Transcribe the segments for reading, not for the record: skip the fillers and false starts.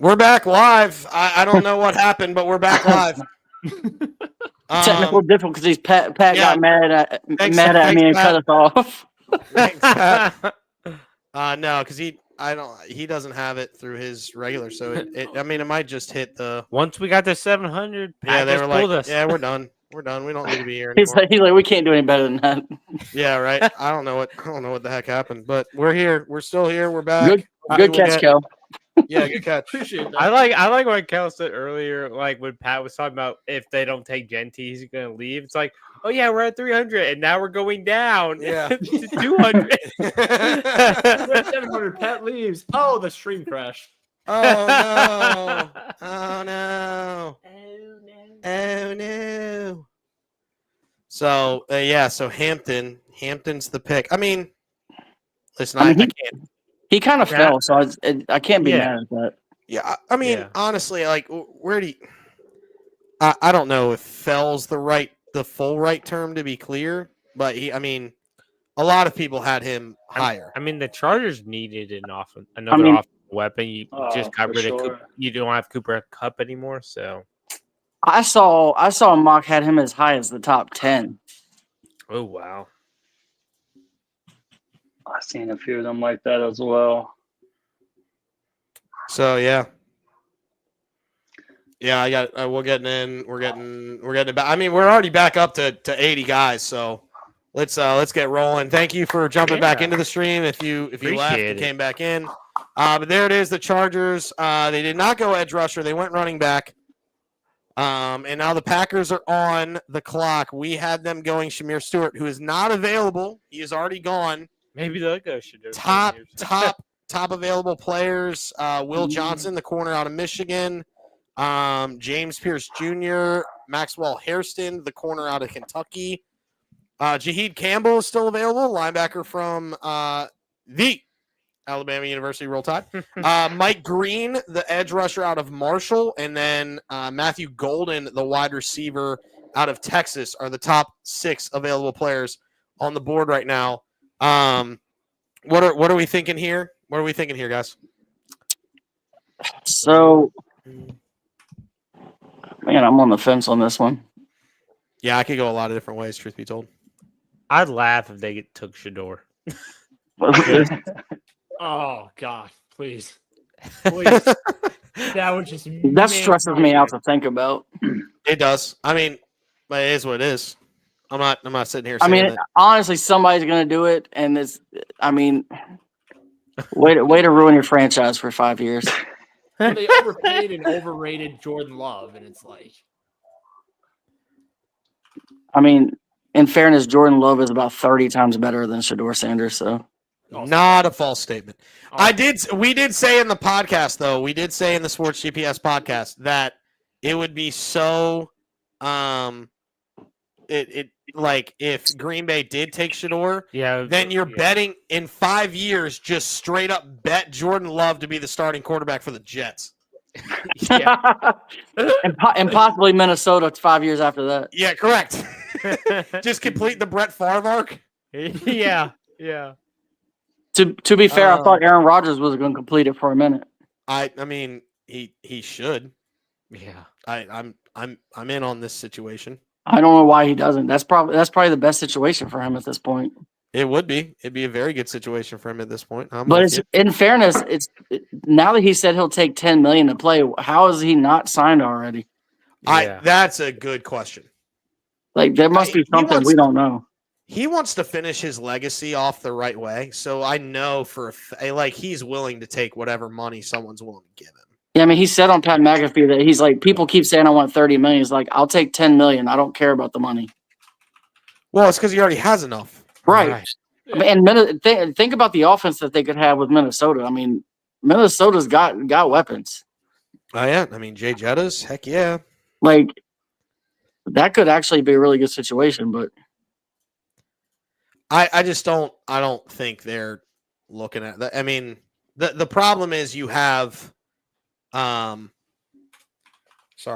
We're back live. I don't know what happened, but we're back live. Technical difficulties. Pat got mad at me and Pat. cut us off. Thanks, Pat. No, because he doesn't have it through his regular. So it might just hit the. Once we got to 700, Pat yeah, they were like, us. yeah, we're done. We're done. We don't need to be here He's anymore. like, we can't do any better than that. Yeah, right. I don't know what the heck happened, but we're here. We're still here. We're back. Good catch, Kel. Yeah, good catch. Appreciate that. I like what Kel said earlier, like when Pat was talking about if they don't take Genty, he's gonna leave. It's like, oh yeah, we're at 300 and now we're going down. Yeah. to 200. 700. Pat leaves. Oh, the stream crash. Oh no. Oh no. Oh no. So so Hampton's the pick. I mean, listen, I can't. He kind of fell, so I can't be mad at that. Yeah, I mean, honestly, like, where do you? I don't know if "fell's" the full right term to be clear, but a lot of people had him higher. I mean, the Chargers needed another offensive weapon. You just got rid of Cooper. You don't have Cooper Kupp anymore, so. I saw a mock had him as high as the top 10. Oh wow. I've seen a few of them like that as well. So yeah, I got. We're getting in. We're getting back. I mean, we're already back up to 80 guys. So let's get rolling. Thank you for jumping back into the stream. If you left, you came back in. But there it is. The Chargers. They did not go edge rusher. They went running back. And now the Packers are on the clock. We had them going Shamir Stewart, who is not available. He is already gone. Maybe they'll go Shedeur. Top available players. Will Johnson, the corner out of Michigan. James Pierce Jr., Maxwell Hairston, the corner out of Kentucky. Jaheed Campbell is still available, linebacker from the Alabama University Roll Tide. Mike Green, the edge rusher out of Marshall, and then Matthew Golden, the wide receiver out of Texas, are the top 6 available players on the board right now. What are we thinking here? What are we thinking here, guys? So, man, I'm on the fence on this one. Yeah, I could go a lot of different ways, truth be told. I'd laugh if they took Shedeur. Oh God, please. That would just stresses me out to think about. It does. I mean, but it is what it is. I'm not sitting here saying that. Honestly, somebody's gonna do it, and it's. I mean, way to ruin your franchise for 5 years. They overpaid and overrated Jordan Love, and it's like. I mean, in fairness, Jordan Love is about 30 times better than Shedeur Sanders. So, not a false statement. We did say in the podcast, though. We did say in the Sports GPS podcast that it would be so. Like if Green Bay did take Shedeur, then you're betting in 5 years, just straight up bet Jordan Love to be the starting quarterback for the Jets. and possibly Minnesota 5 years after that. Yeah, correct. Just complete the Brett Favre arc. Yeah. To be fair, I thought Aaron Rodgers was going to complete it for a minute. I mean, he should. Yeah. I'm in on this situation. I don't know why he doesn't. That's probably the best situation for him at this point. It would be. It'd be a very good situation for him at this point. But in fairness, now that he said he'll take $10 million to play, how is he not signed already? That's a good question. Like there must be something we don't know. He wants to finish his legacy off the right way, so I know he's willing to take whatever money someone's willing to give him. Yeah, I mean, he said on Pat McAfee that he's like, people keep saying I want $30 million. He's like, I'll take $10 million. I don't care about the money. Well, it's because he already has enough, right? And think about the offense that they could have with Minnesota. I mean, Minnesota's got weapons. Oh yeah, I mean Jay Jettas, heck yeah. Like that could actually be a really good situation, but I just don't think they're looking at that. I mean, the problem is you have sorry,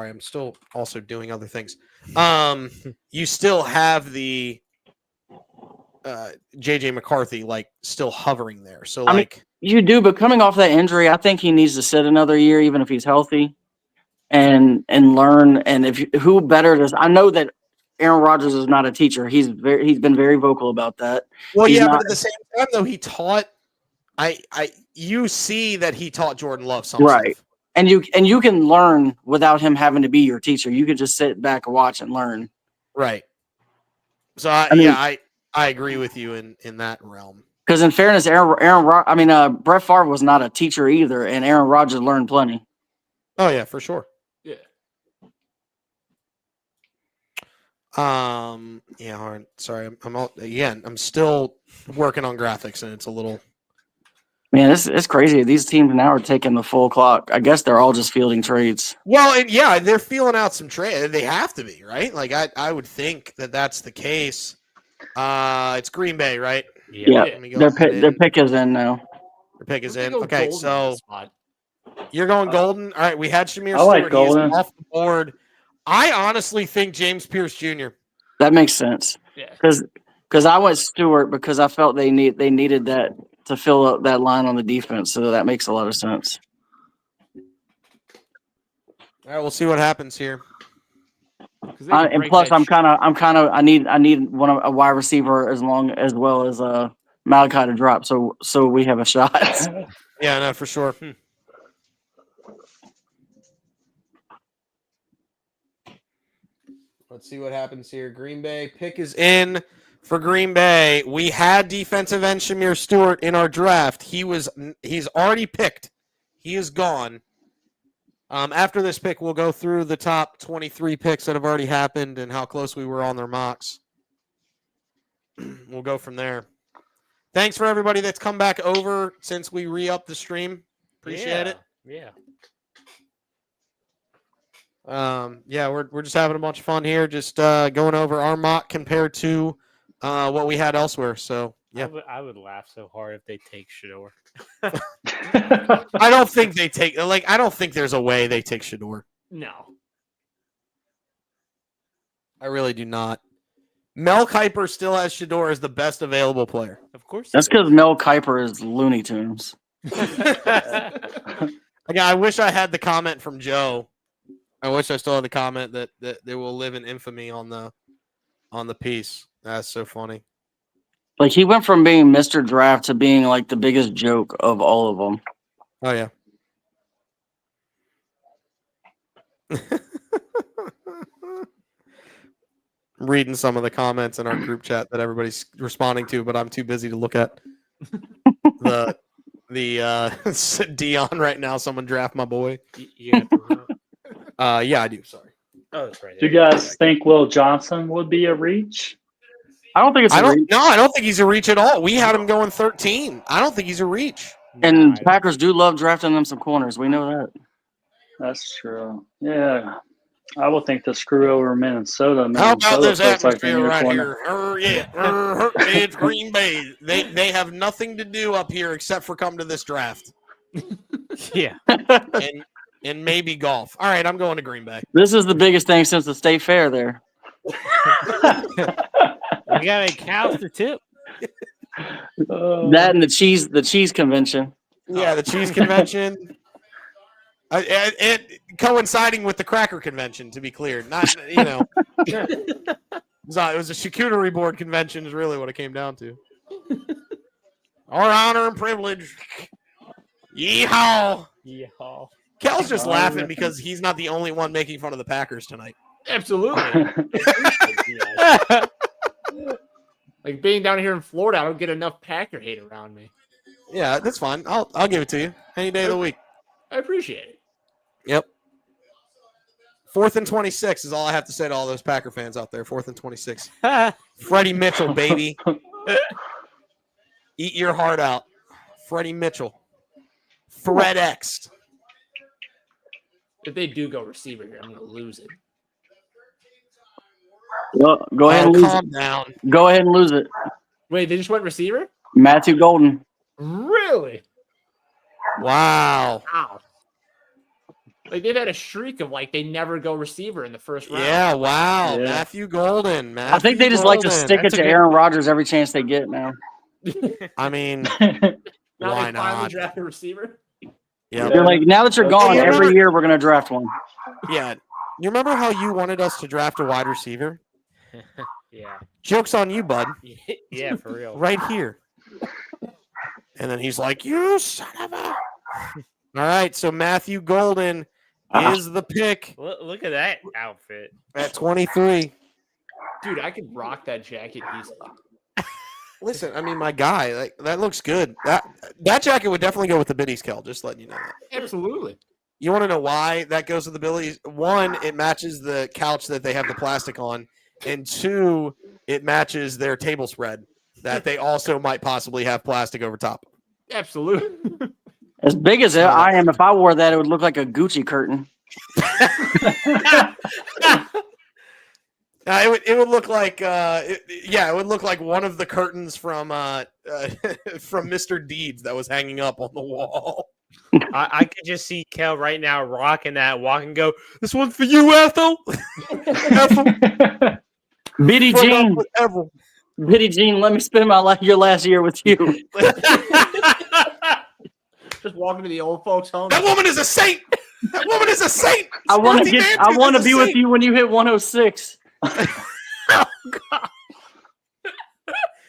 I'm still also doing other things. You still have the JJ McCarthy still hovering there. So You do, but coming off that injury, I think he needs to sit another year, even if he's healthy, and learn. And who better does I know that Aaron Rodgers is not a teacher. He's been very vocal about that. Well, He's yeah, not, but at the same time, though, he taught. You see that he taught Jordan Love some right, stuff. and you can learn without him having to be your teacher. You could just sit back and watch and learn. Right. So I mean, I agree with you in that realm. Because in fairness, Brett Favre was not a teacher either, and Aaron Rodgers learned plenty. Oh yeah, for sure. Yeah. Yeah. All right. Sorry, I'm still working on graphics, and it's a little. Man, it's crazy. These teams now are taking the full clock. I guess they're all just fielding trades. Well, and yeah, they're feeling out some trade. They have to be, right? Like I would think that that's the case. It's Green Bay, right? Yeah. Let me go Their ahead pick is in now. Their pick is I'm in. gonna go Okay, Golden so on the spot. you're going Golden. All right, we had Shamir I like Stewart. He is Golden. off the board. I honestly think James Pierce Jr. That makes sense. Yeah. Because I went Stewart because I felt they needed that to fill up that line on the defense. So that makes a lot of sense. All right, we'll see what happens here. 'Cause they can And break plus, that I need a wide receiver as well as Malachi to drop. So we have a shot. Yeah, no, for sure. Let's see what happens here. Green Bay pick is in for Green Bay. We had defensive end Shamir Stewart in our draft. He's already picked. He is gone. After this pick, we'll go through the top 23 picks that have already happened and how close we were on their mocks. We'll go from there. Thanks for everybody that's come back over since we re-upped the stream. Appreciate it. Yeah. Yeah, we're just having a bunch of fun here, just going over our mock compared to what we had elsewhere. So yeah, I would laugh so hard if they take Shador. I don't think they take I don't think there's a way they take Shador. No. I really do not. Mel Kiper still has Shador as the best available player. Of course. That's because Mel Kiper is Looney Tunes. Again, I wish I had the comment from Joe. I wish I still had the comment that they will live in infamy on the piece. That's so funny. Like he went from being Mr. Draft to being like the biggest joke of all of them. Oh yeah. I'm reading some of the comments in our group chat that everybody's responding to, but I'm too busy to look at the Dion right now. Someone draft my boy. You have to Yeah, I do. Sorry. Oh, that's right. Do you guys think Will Johnson would be a reach? I don't think it's I a reach. don't think he's a reach at all. We had him going 13. I don't think he's a reach. And Packers do love drafting them some corners. We know that. That's true. Yeah. I would think the screw over Minnesota. How about this feels like atmosphere in your right corner. here? It's Green Bay. They have nothing to do up here except for come to this draft Yeah. and maybe golf. All right, I'm going to Green Bay. This is the biggest thing since the state fair there. We got a cows to tip. That and the cheese convention. Yeah, the cheese convention. And coinciding with the cracker convention, to be clear. Not, it was a charcuterie board convention is really what it came down to. Our honor and privilege. Yeehaw. Yeah. Kel's just laughing because he's not the only one making fun of the Packers tonight. Absolutely. Like being down here in Florida, I don't get enough Packer hate around me. Yeah, that's fine. I'll give it to you any day of the week. I appreciate it. Yep. 4th and 26 is all I have to say to all those Packer fans out there. 4th and 26. Freddie Mitchell, baby. Eat your heart out. Freddie Mitchell. Fred X. If they do go receiver here, I'm going to lose it. Well, go ahead and lose calm it. down. Go ahead and lose it. Wait, they just went receiver? Matthew Golden. Really? Wow. Wow. Like they've had a streak of like they never go receiver in the first round. Yeah, wow. Yeah. Matthew Golden. I think they just like to stick it That's a to good- Aaron Rodgers every chance they get now. I mean, Now Why they finally not? draft a receiver. Yeah. They're like, now that you're gone, you every remember- year we're gonna draft one. Yeah. You remember how you wanted us to draft a wide receiver? Yeah. Joke's on you, bud. Yeah, for real. Right here. And then he's like, "You son of a." All right, so Matthew Golden is the pick Look at that outfit. at 23. Dude, I could rock that jacket easily. Listen, I mean, my guy, like that looks good. That jacket would definitely go with the Biddies, Kel. Just letting you know that. Absolutely. You want to know why that goes with the Billies? One, it matches the couch that they have the plastic on, and two, it matches their table spread that they also might possibly have plastic over top. Absolutely. As big as I am, if I wore that, it would look like a Gucci curtain. It would look like it would look like one of the curtains from from Mr. Deeds that was hanging up on the wall. I could just see Kel right now rocking that walk and go, "This one's for you, Ethel." Biddy Jean, Biddy Jean, let me spend your last year with you. Just walking to the old folks' home. That woman is a saint. That woman is a saint. I want Smarty to Matthews I want to is a be with saint. you when you hit 106.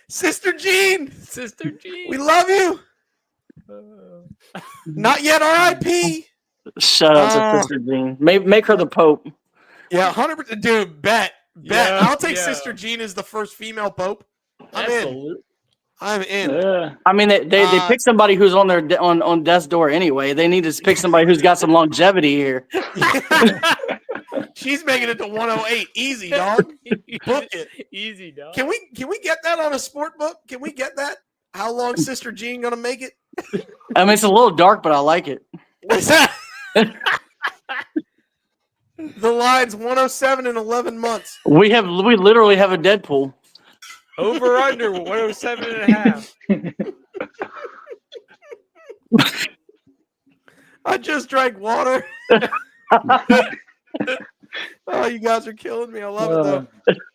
Sister Jean, Sister G. we love you. Not yet, R.I.P. Shut up to Sister Jean. Make her the Pope. Yeah, 100%. Dude, bet. Yeah, I'll take yeah. Sister Jean as the first female pope. I'm in. Absolutely. I'm in. Yeah. I mean, they pick somebody who's on their on death's door anyway. They need to pick somebody who's got some longevity here. She's making it to 108. Easy, dog. Book it. Easy, dog. Can we get that on a sport book? Can we get that? How long Sister Jean gonna make it? I mean, it's a little dark, but I like it. What's that? The line's 107 in 11 months. We literally have a Deadpool. Over under 107 and a half. I just drank water. Oh, you guys are killing me. I love it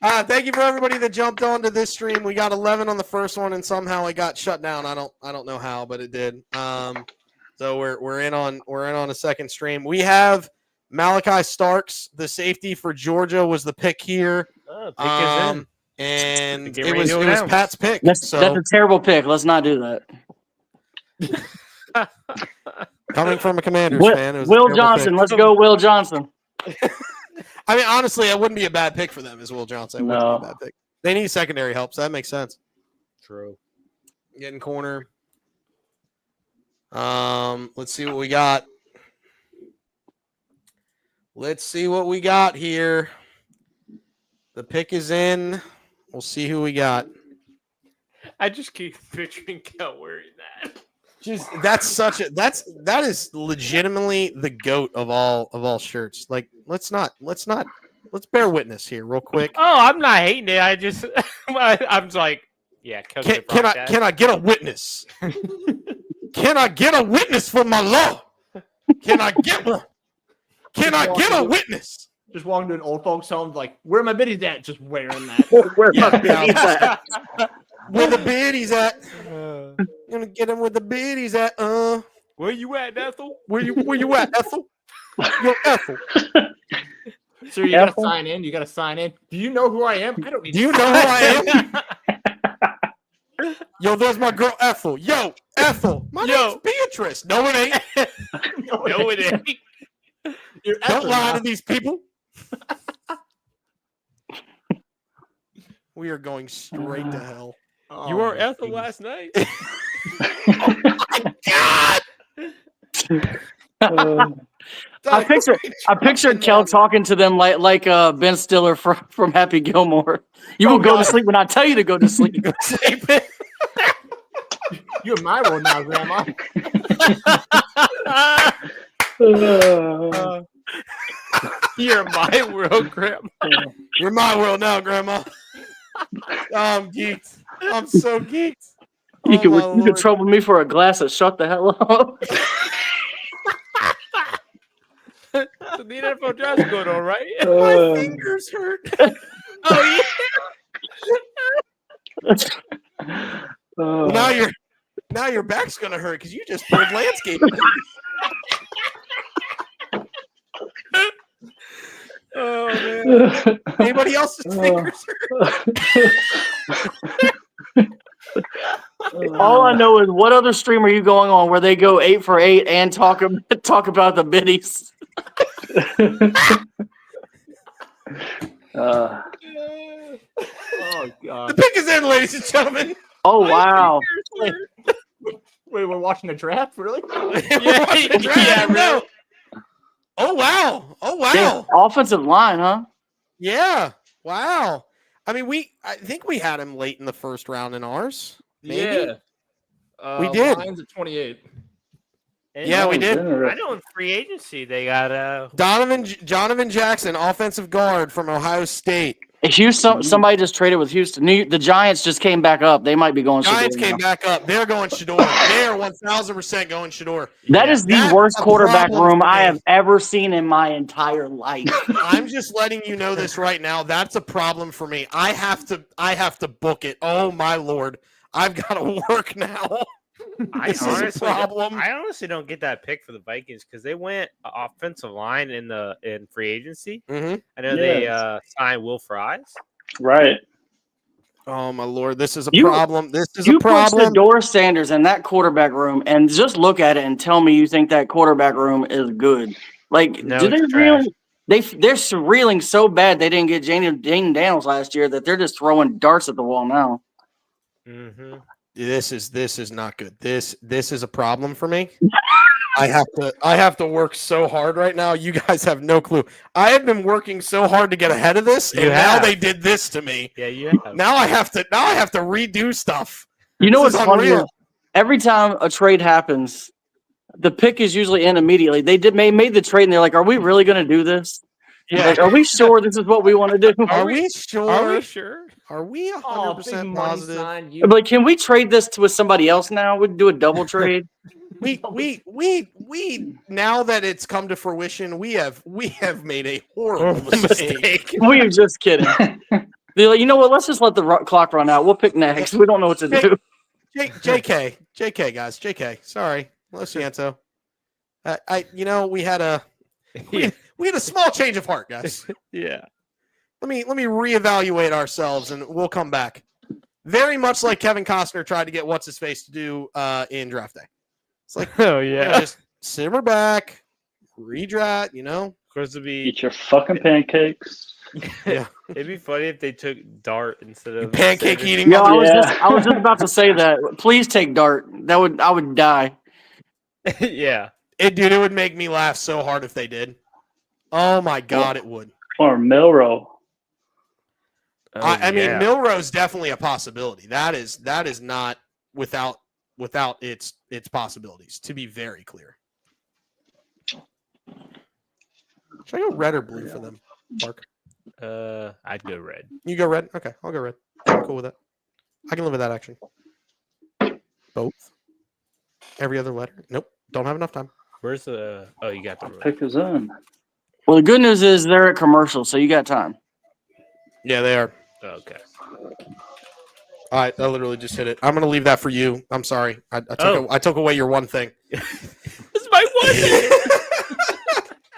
though. Thank you for everybody that jumped onto this stream. We got 11 on the first one, and somehow it got shut down. I don't know how, but it did. So we're in on a second stream. We have Malachi Starks, the safety for Georgia, was the pick here. Oh, pick is in. And Get it ready was to Pat's announce. pick. That's a terrible pick. Let's not do that. Coming from a Commanders fan, it was a Will terrible Johnson. pick. Let's go, Will Johnson. I mean, honestly, it wouldn't be a bad pick for them as Will Johnson. It wouldn't No. be a bad pick. They need secondary help, so that makes sense. True. Getting corner. Let's see what we got. Let's see what we got here. The pick is in. We'll see who we got. I just keep picturing Kel wearing that. That is legitimately the goat of all shirts. Like, let's bear witness here real quick. Oh, I'm not hating it. I just I'm just like, yeah. Kel could Can rock that. I get a witness? Can I get a witness for my law? Can I get one? Can I get a witness? Just walking to an old folks' home, like, where are my biddies at? Just wearing that. Where the biddies at? Gonna get him where the biddies at. Where you at, Ethel? Where you at, Ethel? Yo, Ethel. Sir, you gotta sign in. You gotta sign in. Do you know who I am? I don't need. Do you know who I am? Yo, there's my girl Ethel. Yo, Ethel. My name's Beatrice. No, it ain't. No, it ain't. You're Don't Ethel lie now. to these people. We are going straight to hell. Oh, You were my Ethel goodness. last night. God! I pictured Kel talking to them like Ben Stiller from Happy Gilmore. You will go to sleep when I tell you to go to sleep. You're in my world now, Grandma. You're my world, Grandma. You're my world now, Grandma. I'm geeked. I'm so geeked. You Oh, my could Lord. trouble me for a glass of shut the hell up. The NFL draft's going all right. My fingers hurt. Oh Now you're Now your back's gonna hurt because you just pulled landscaping. Oh man! Anybody else's fingers hurt? All I know is what other stream are you going on where they go 8 for 8 and talk about the biddies? Oh The god. pick is in, ladies and gentlemen. Oh wow! Wait, we're watching the draft, really? Yeah, really. Oh wow! Oh wow! Yeah, offensive line, huh? Yeah. Wow. I mean, I think we had him late in the first round in ours. Maybe? Yeah. We did. Lions at 28. And Yeah, we did. I know in free agency they got Donovan Jackson, offensive guard from Ohio State. Houston, somebody just traded with Houston. The Giants just came back up. They might be going. Giants Shador came now. back up. They're going Shador. They are 1,000% going Shador. That is the That's worst a quarterback problem room for I me. have ever seen in my entire life. I'm just letting you know this right now. That's a problem for me. I have to book it. Oh my Lord. I've got to work now. This is a problem. I honestly don't get that pick for the Vikings because they went offensive line in free agency. Mm-hmm. I know they signed Will Fries. Right. Oh my Lord. This is a You- problem. This is You a put problem. Shador Sanders in that quarterback room and just look at it and tell me you think that quarterback room is good. Like, No, do they it's trash. really? They're reeling so bad they didn't get Jane Daniels last year that they're just throwing darts at the wall now. Mm-hmm. This is not good. This is a problem for me. I have to work so hard right now. You guys have no clue. I have been working so hard to get ahead of this, and now they did this to me. Yeah, you have. Now I have to redo stuff. You know This what's is funny? unreal. Is every time a trade happens, the pick is usually in immediately. They made the trade and they're like, "Are we really going to do this? Yeah. Like, are we sure this is what we want to do?" Are we sure? Are we sure? Are we Oh, 100% big money positive? sign. You Like, can we trade this with somebody else now? We'd do a double trade. We now that it's come to fruition, we have made a horrible mistake. We are just kidding. They're like, you know what? Let's just let the clock run out. We'll pick next. We don't know what to do. JK guys, JK. Sorry, Lo Ciento. We had a small change of heart, guys. Yeah. Let me reevaluate ourselves, and we'll come back. Very much like Kevin Costner tried to get what's his face to do in draft day. It's like, Oh yeah. just simmer back, redraft. Of course, it'd be Eat your fucking pancakes. Yeah. it'd be funny if they took Dart instead of Pancake Sanders. eating. Yeah, I was Yeah. just about to say that. Please take Dart. I would die. Yeah. It would make me laugh so hard if they did. Oh my God, it would. Or Milrow. I mean, Milrow's definitely a possibility. That is not without its possibilities. To be very clear. Should I go red or blue for them, Mark? I'd go red. You go red. Okay, I'll go red. I'm cool with that. I can live with that. Actually, both. Every other letter. Nope. Don't have enough time. Where's the? Oh, you got the red. Pick is in. Well, the good news is they're at commercial, so you got time. Yeah, they are. Okay. All right, I literally just hit it. I'm gonna leave that for you. I'm sorry. I took away your one thing. This is my one.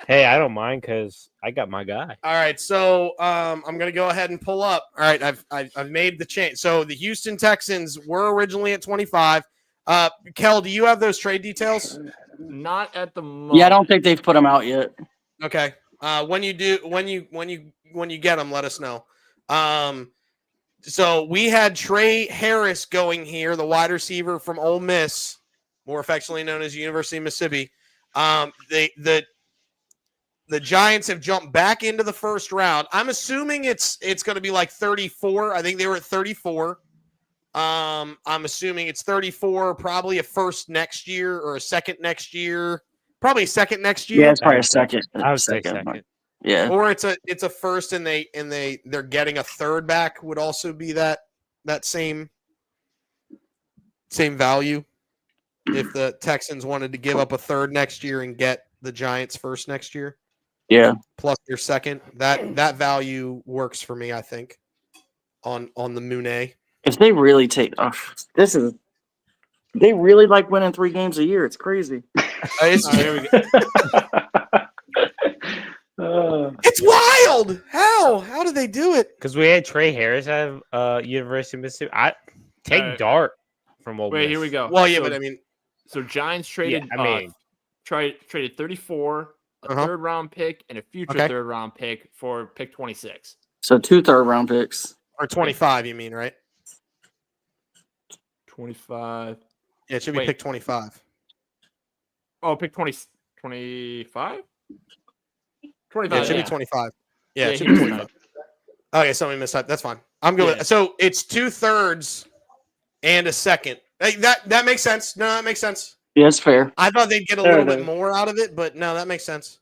Hey, I don't mind because I got my guy. All right, so I'm gonna go ahead and pull up. All right, I've made the change. So the Houston Texans were originally at 25. Kel, do you have those trade details? not at the moment. Yeah, I don't think they've put them out yet. Okay. When you get them, let us know. So we had Trey Harris going here, the wide receiver from Ole Miss, more affectionately known as University of Mississippi. The Giants have jumped back into the first round. I'm assuming it's going to be like 34. I think they were at 34. I'm assuming it's 34, probably a first next year or a second next year. Probably a second next year. Yeah, it's probably a second. I would say second. Yeah. Or it's a first and they're getting a third back would also be that same value. If the Texans wanted to give up a third next year and get the Giants first next year. Yeah. Plus their second. That value works for me, I think. On the Mooney. If they really take this is They really like winning 3 games a year. It's crazy. It's, Here we go. it's wild. How do they do it? Because we had Trey Harris at University of Mississippi. Take Alright. Dart from Ole Miss. Wait, here we go. Well, yeah, So- but I mean, So Giants traded. I mean- Traded 34, a Uh-huh. third round pick, and a future Okay. third round pick for pick 26. So 2 third-round picks. or 25, you mean, right? 25. Yeah, it should be Wait. pick 25. Oh, pick 20, 25? Yeah, 25. it should be 25. Yeah, Yeah, it should he be was 25. Okay, somebody missed that. That's fine. I'm good. Yeah. With it. So it's 2/3 and a second. Hey, that makes sense. No, that makes sense. Yeah, it's fair. I thought they'd get a There little it bit is. more out of it, but no, that makes sense.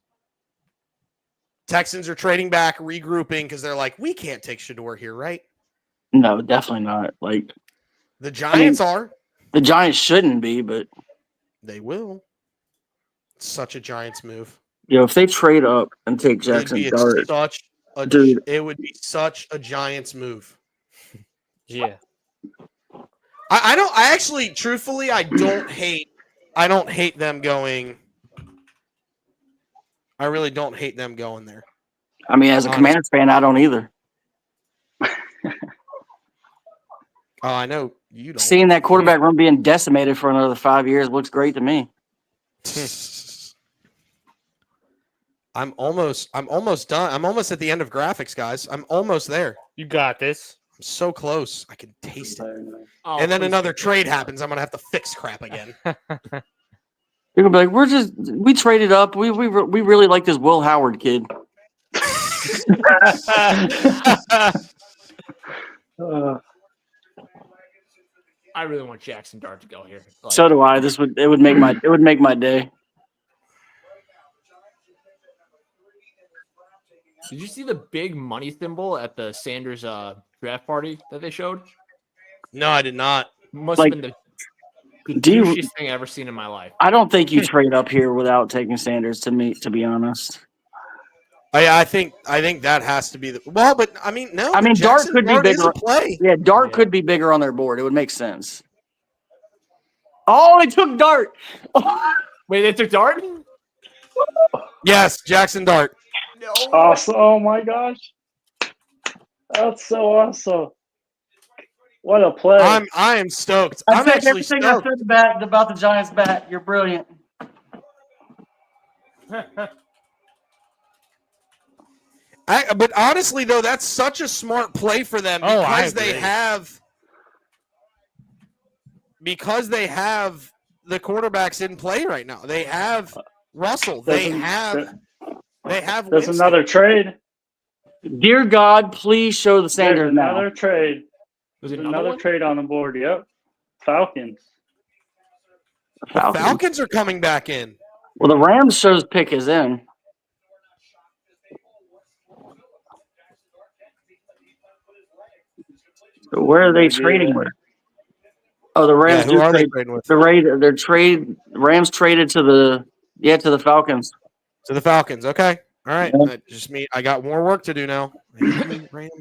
Texans are trading back, regrouping because they're like, we can't take Shador here, right? No, definitely not. Like The Giants are. the Giants shouldn't be, but They will. Such a Giants move. if they trade up and take It'd Jackson be Dart, such a Dude. It would be such a Giants move. Yeah. I actually, truthfully, I don't hate them going. I really don't hate them going there. I mean, as a Honestly. Commanders fan, I don't either. Oh, I know you don't. Seeing that quarterback room being decimated for another 5 years looks great to me. I'm almost done. I'm almost at the end of graphics, guys. I'm almost there. You got this. I'm so close. I can taste it. Oh, And then please. another trade happens. I'm gonna have to fix crap again. You're gonna be like, we traded up. We really like this Will Howard kid. Uh, I really want Jackson Dart to go here. Like, So do I. It would make my day. did you see the big money symbol at the Sanders draft party that they showed? No, I did not. Must Like, have been the do you- douchiest thing I've ever seen in my life. I don't think you trade up here without taking Sanders. To be honest. I think that has to be the but I mean no. I mean, Dart could be is bigger. a play. Yeah, Dart Yeah. could be bigger on their board. It would make sense. Oh, they took Dart. Wait, they took Dart? Yes, Jackson Dart. No. awesome. Oh my gosh. That's so awesome. What a play. I am stoked. I'm actually stoked. about the Giants bat. You're brilliant. But honestly, though, that's such a smart play for them Oh, I because they agree. have the quarterbacks in play right now. They have Russell. They have There's Winston. another trade. Dear God, please show the There's Sanders another now. trade. Was There's it another trade on the board. Yep. Falcons. Falcons. Falcons are coming back in. Well, the Rams shows pick is in. So where are they trading with? Oh, the Rams who do are they trade. trading with? Rams traded to the Falcons. To the Falcons. Okay. All right. Yeah. That just me. I got more work to do now. Rams.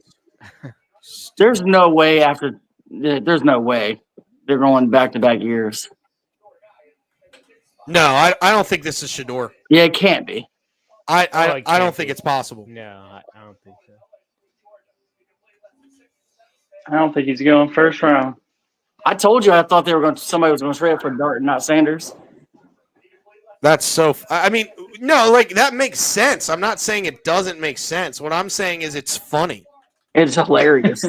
There's no way there's no way they're going back-to-back years. No, I don't think this is Shador. Yeah, it can't be. I it don't can't think be. it's possible. No, I don't think so. I don't think he's going first round. I told you I thought somebody was going to trade up for Dart and not Sanders. That's so. I mean, no, like that makes sense. I'm not saying it doesn't make sense. What I'm saying is it's funny. It's hilarious.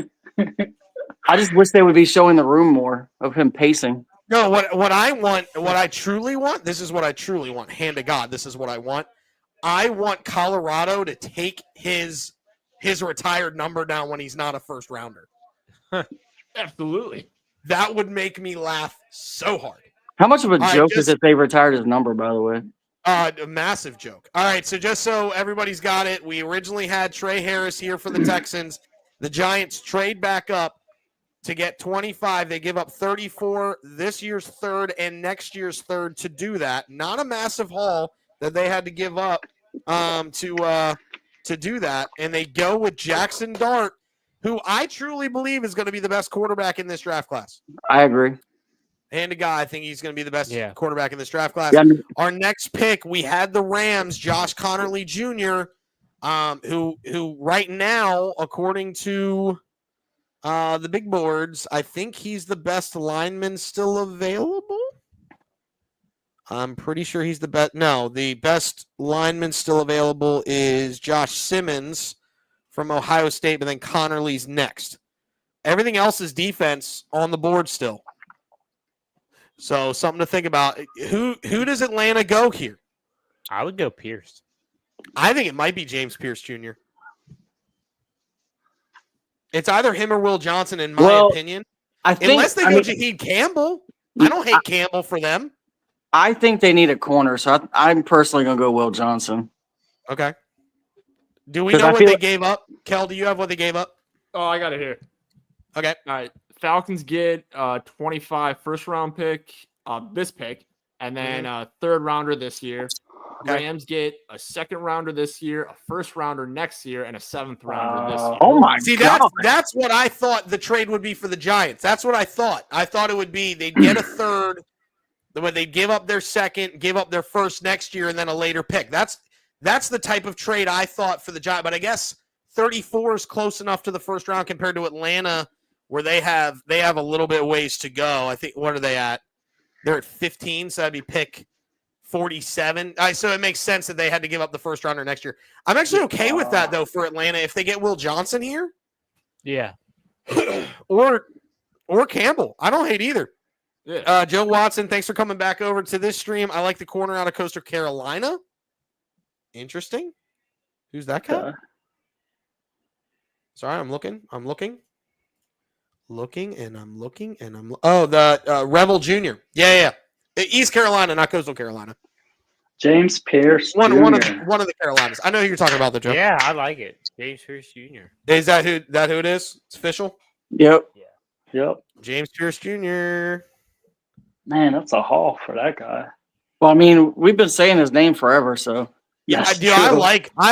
I just wish they would be showing the room more of him pacing. No, what I want, what I truly want, this is what I truly want. Hand to God, this is what I want. I want Colorado to take his retired number down when he's not a first rounder. Absolutely. That would make me laugh so hard. How much of a I joke just- is if they retired his number, by the way? A massive joke. All right, so just so everybody's got it, we originally had Trey Harris here for the Texans. The Giants trade back up to get 25. They give up 34 this year's third and next year's third to do that. Not a massive haul that they had to give up to do that. And they go with Jackson Dart, who I truly believe is going to be the best quarterback in this draft class. I agree. Hand to God, I think he's going to be the best Yeah. quarterback in this draft class. Yeah, Our next pick, we had the Rams, Josh Connerly Jr., who right now, according to the big boards, I think he's the best lineman still available. I'm pretty sure he's the best. No, the best lineman still available is Josh Simmons from Ohio State, but then Connerly's next. Everything else is defense on the board still. So something to think about. Who does Atlanta go here? I would go Pierce. I think it might be James Pierce Jr. It's either him or Will Johnson, in my opinion. I think, Unless they go Jaheed Campbell. I don't hate Campbell for them. I think they need a corner, so I'm personally going to go Will Johnson. Okay. Do we know what they gave up? Kel, do you have what they gave up? Oh, I got it here. Okay. All right. Falcons get 25 first-round pick, this pick, and then a third-rounder this year. Okay. Rams get a second-rounder this year, a first-rounder next year, and a seventh-rounder this year. Oh, my See, God. that's what I thought the trade would be for the Giants. That's what I thought. I thought it would be they'd get a third, when they'd give up their second, give up their first next year, and then a later pick. That's the type of trade I thought for the Giants. But I guess 34 is close enough to the first round compared to Atlanta, where they have a little bit of ways to go. I think, what are they at? They're at 15, so that'd be pick 47. So it makes sense that they had to give up the first rounder next year. I'm actually okay with that, though, for Atlanta. If they get Will Johnson here, Yeah. or Campbell, I don't hate either. Yeah. Joe Watson, thanks for coming back over to this stream. I like the corner out of Coastal Carolina. Interesting. Who's that guy? Sorry, I'm looking. Oh, the Revel Jr. Yeah. East Carolina, not Coastal Carolina. James Pierce One Jr. of the Carolinas. I know who you're talking about, though, Joe. Yeah, I like it. James Pierce Jr. Is that who it is? It's official. Yep. Yep. James Pierce Jr. Man, that's a haul for that guy. Well, I mean, we've been saying his name forever, so. Yes, I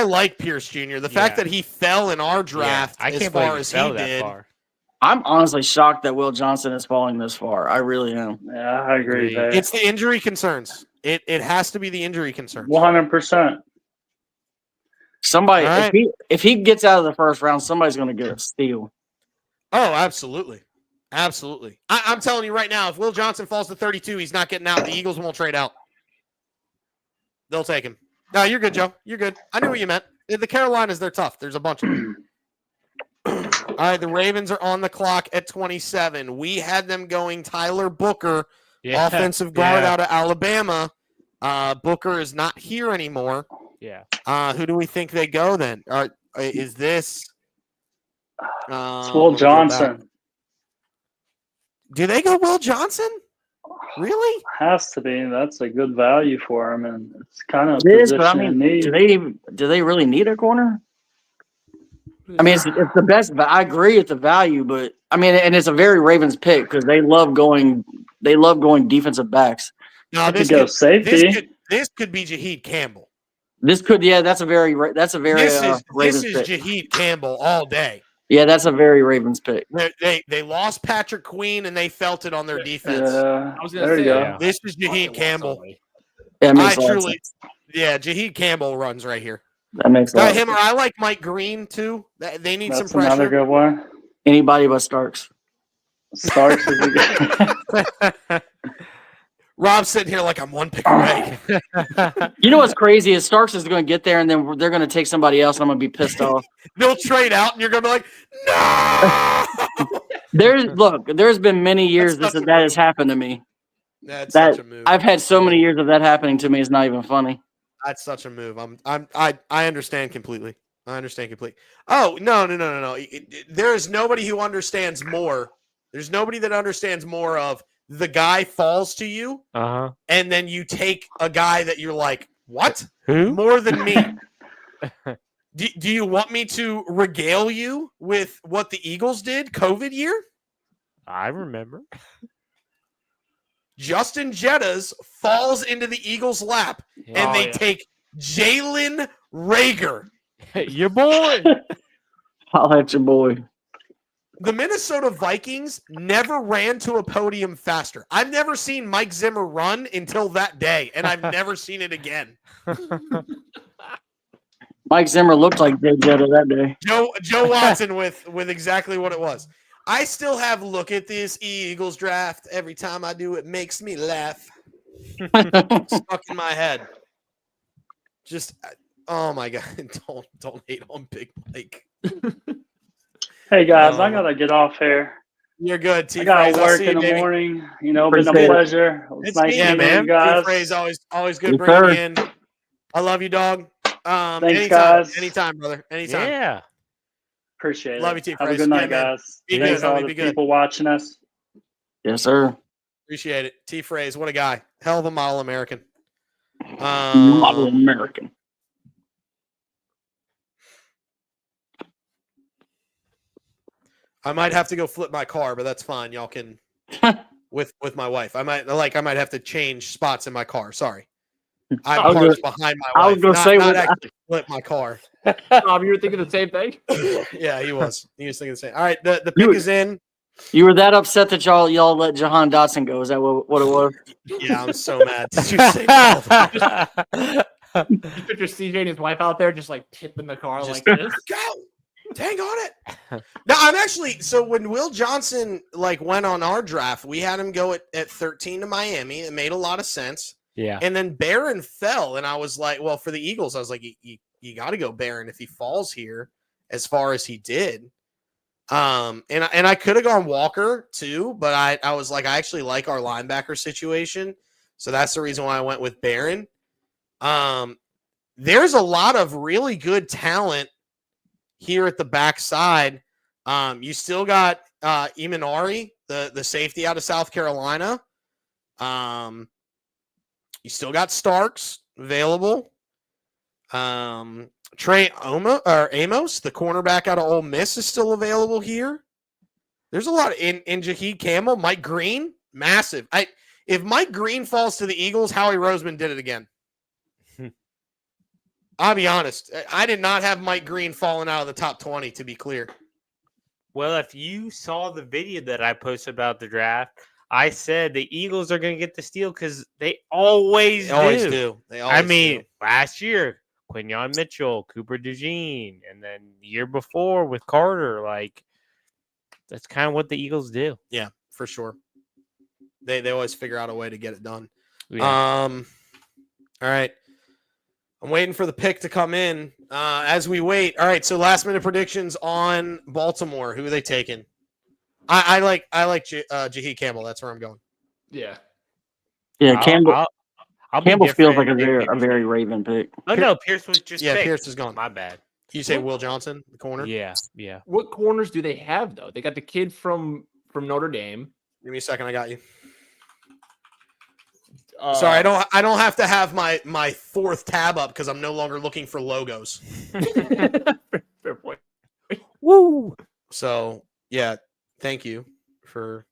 like Pierce Jr. The fact that he fell in our draft I as can't far believe as he he fell that did. far. I'm honestly shocked that Will Johnson is falling this far. I really am. Yeah, I agree there. It's the injury concerns. It has to be the injury concerns. 100%. Somebody, All right. if he gets out of the first round, somebody's going to get a steal. Oh, absolutely. Absolutely. I'm telling you right now, if Will Johnson falls to 32, he's not getting out. The Eagles won't trade out. They'll take him. No, you're good, Joe. You're good. I knew what you meant. The Carolinas, they're tough. There's a bunch of them. All right, the Ravens are on the clock at 27. We had them going Tyler Booker, offensive guard out of Alabama. Booker is not here anymore. Yeah. Who do we think they go then? Is this It's Will Johnson. Do they go Will Johnson? Really? Has to be. That's a good value for him, and it's kind of It is, position but I mean, in need. do they really need a corner? I mean, it's the best. But I agree with the value, but I mean, and it's a very Ravens pick because they love going defensive backs. No, This could be Jaheed Campbell. This could, that's a very Ravens This is pick. Jaheed Campbell all day. Yeah, that's a very Ravens pick. They lost Patrick Queen and they felt it on their defense. Yeah, I was gonna there you say, go. yeah. This is Jaheed Campbell. Yeah, it makes a lot of sense. Jaheed Campbell runs right here. That makes a lot of sense. I like Mike Green too. They need That's some pressure. another good one. Anybody but Starks. Starks is a good. Rob's sitting here like I'm one pick away. You know what's crazy is Starks is going to get there, and then they're going to take somebody else, and I'm going to be pissed off. They'll trade out, and you're going to be like, no! There's been many years that has happened to me. That's such a move. I've had so many years of that happening to me. It's not even funny. That's such a move. I understand completely. Oh, no. There is nobody who understands more. There's nobody that understands more of the guy falls to you, and then you take a guy that you're like, what? Who? More than me. Do you want me to regale you with what the Eagles did COVID year? I remember. Justin Jettas falls into the Eagles' lap, and they take Jalen Rager. Your boy. I'll let your boy. The Minnesota Vikings never ran to a podium faster. I've never seen Mike Zimmer run until that day, and I've never seen it again. Mike Zimmer looked like Jay Jetta that day. Joe Watson with exactly what it was. I still have look at this Eagles draft. Every time I do, it makes me laugh. Stuck in my head. Just, oh my God! Don't hate on Big Mike. Hey guys, I gotta get off here. You're good, I T. gotta Phrase. I'll work see you, in the baby. morning. You know, been a Appreciate it. pleasure. It's It's nice me, meeting man. you guys. T. Phrase, always good Yes, bringing sir. you in. I love you, dog. Thanks, Anytime, guys. anytime, brother. Anytime. Yeah. Appreciate Love it. you, T. Have a Phrase. good night, Yeah, man. guys. Be Thanks good, all homie. the Be good. people watching us. Yes, sir. Appreciate it. T. Phrase, what a guy. Hell of a model American. Model American. I might have to go flip my car, but that's fine. Y'all can with my wife. I might have to change spots in my car. Sorry. I have I was parts gonna- behind my I wife. was gonna not, say not what- actually flip my car. Rob, you were thinking the same thing? Yeah, he was. He was thinking the same. All right, the pick is in. You were that upset that y'all let Jahan Dotson go. Is that what it was? Yeah, I'm so mad. Did you say that? You picture CJ and his wife out there just like tipping the car Just- like this. Go. Dang on it. Now I'm actually so when Will Johnson went on our draft, we had him go at 13 to Miami. It made a lot of sense. Yeah. And then Barron fell, and I was like, well, for the Eagles, I was like, you got to go Barron if he falls here as far as he did. And I could have gone Walker too, but I was like, I actually like our linebacker situation, so that's the reason why I went with Barron. There's a lot of really good talent here at the backside. You still got Imanari, the safety out of South Carolina. You still got Starks available. Trey Amos, the cornerback out of Ole Miss, is still available here. There's a lot in Jaheed Campbell, Mike Green, massive. If Mike Green falls to the Eagles, Howie Roseman did it again. I'll be honest. I did not have Mike Green falling out of the top 20, to be clear. Well, if you saw the video that I posted about the draft, I said the Eagles are going to get the steal because they always do. They always do. Last year, Quinyon Mitchell, Cooper DeJean, and then the year before with Carter, that's kind of what the Eagles do. Yeah, for sure. They always figure out a way to get it done. Yeah. All right. I'm waiting for the pick to come in. As we wait, all right. So last minute predictions on Baltimore. Who are they taking? I like Jaheed Campbell. That's where I'm going. Yeah. Yeah, Campbell. I'll be Campbell feels like different. a very Raven pick. Oh no, Pierce was just picked. Pierce is gone. My bad. You say Will Johnson, the corner? Yeah. What corners do they have though? They got the kid from Notre Dame. Give me a second. I got you. Sorry, I don't have to have my fourth tab up because I'm no longer looking for logos. Fair point. Woo! So yeah, thank you for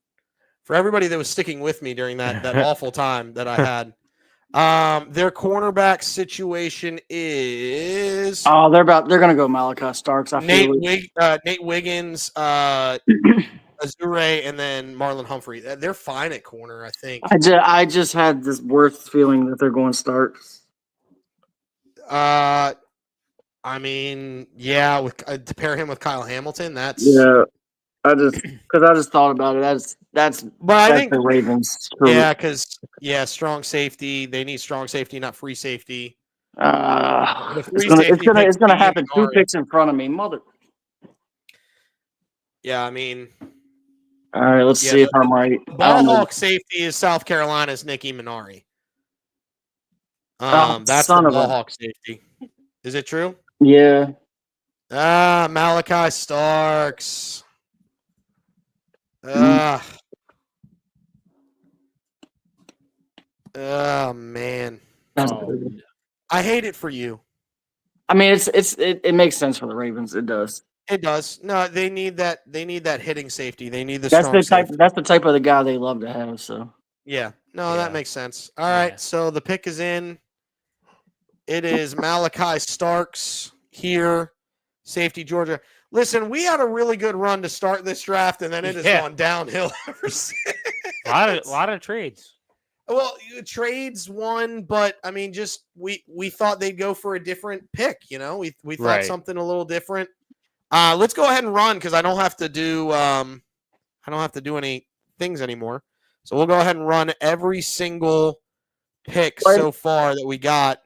everybody that was sticking with me during that awful time that I had. Their cornerback situation is they're gonna go Malachi Starks. I feel Nate Wiggins, Azure, and then Marlon Humphrey. They're fine at corner, I think. I just had this worst feeling that they're going Starks. I mean, yeah, to pair him with Kyle Hamilton, that's I just thought about it. That's I think the Ravens. because strong safety. They need strong safety, not free safety. It's gonna happen. 2 picks in front of me, mother. Yeah, I mean. All right, let's see if I'm right. Ball hawk safety is South Carolina's Nicky Minari. That's the ball hawk safety. Is it true? Yeah. Malachi Starks. Oh man. I hate it for you. I mean, it makes sense for the Ravens. It does. It does. No, they need that. They need that hitting safety. They need the That's strong safety. That's the type of the guy they love to have. So yeah. No, that makes sense. All right. So the pick is in. It is Malachi Starks here, safety Georgia. Listen, we had a really good run to start this draft, and then it has gone downhill ever since. A lot of trades. Well, trades won, but I mean, just we thought they'd go for a different pick. You know, we thought Right. something a little different. Let's go ahead and run because I don't have to do any things anymore. So we'll go ahead and run every single pick so far that we got.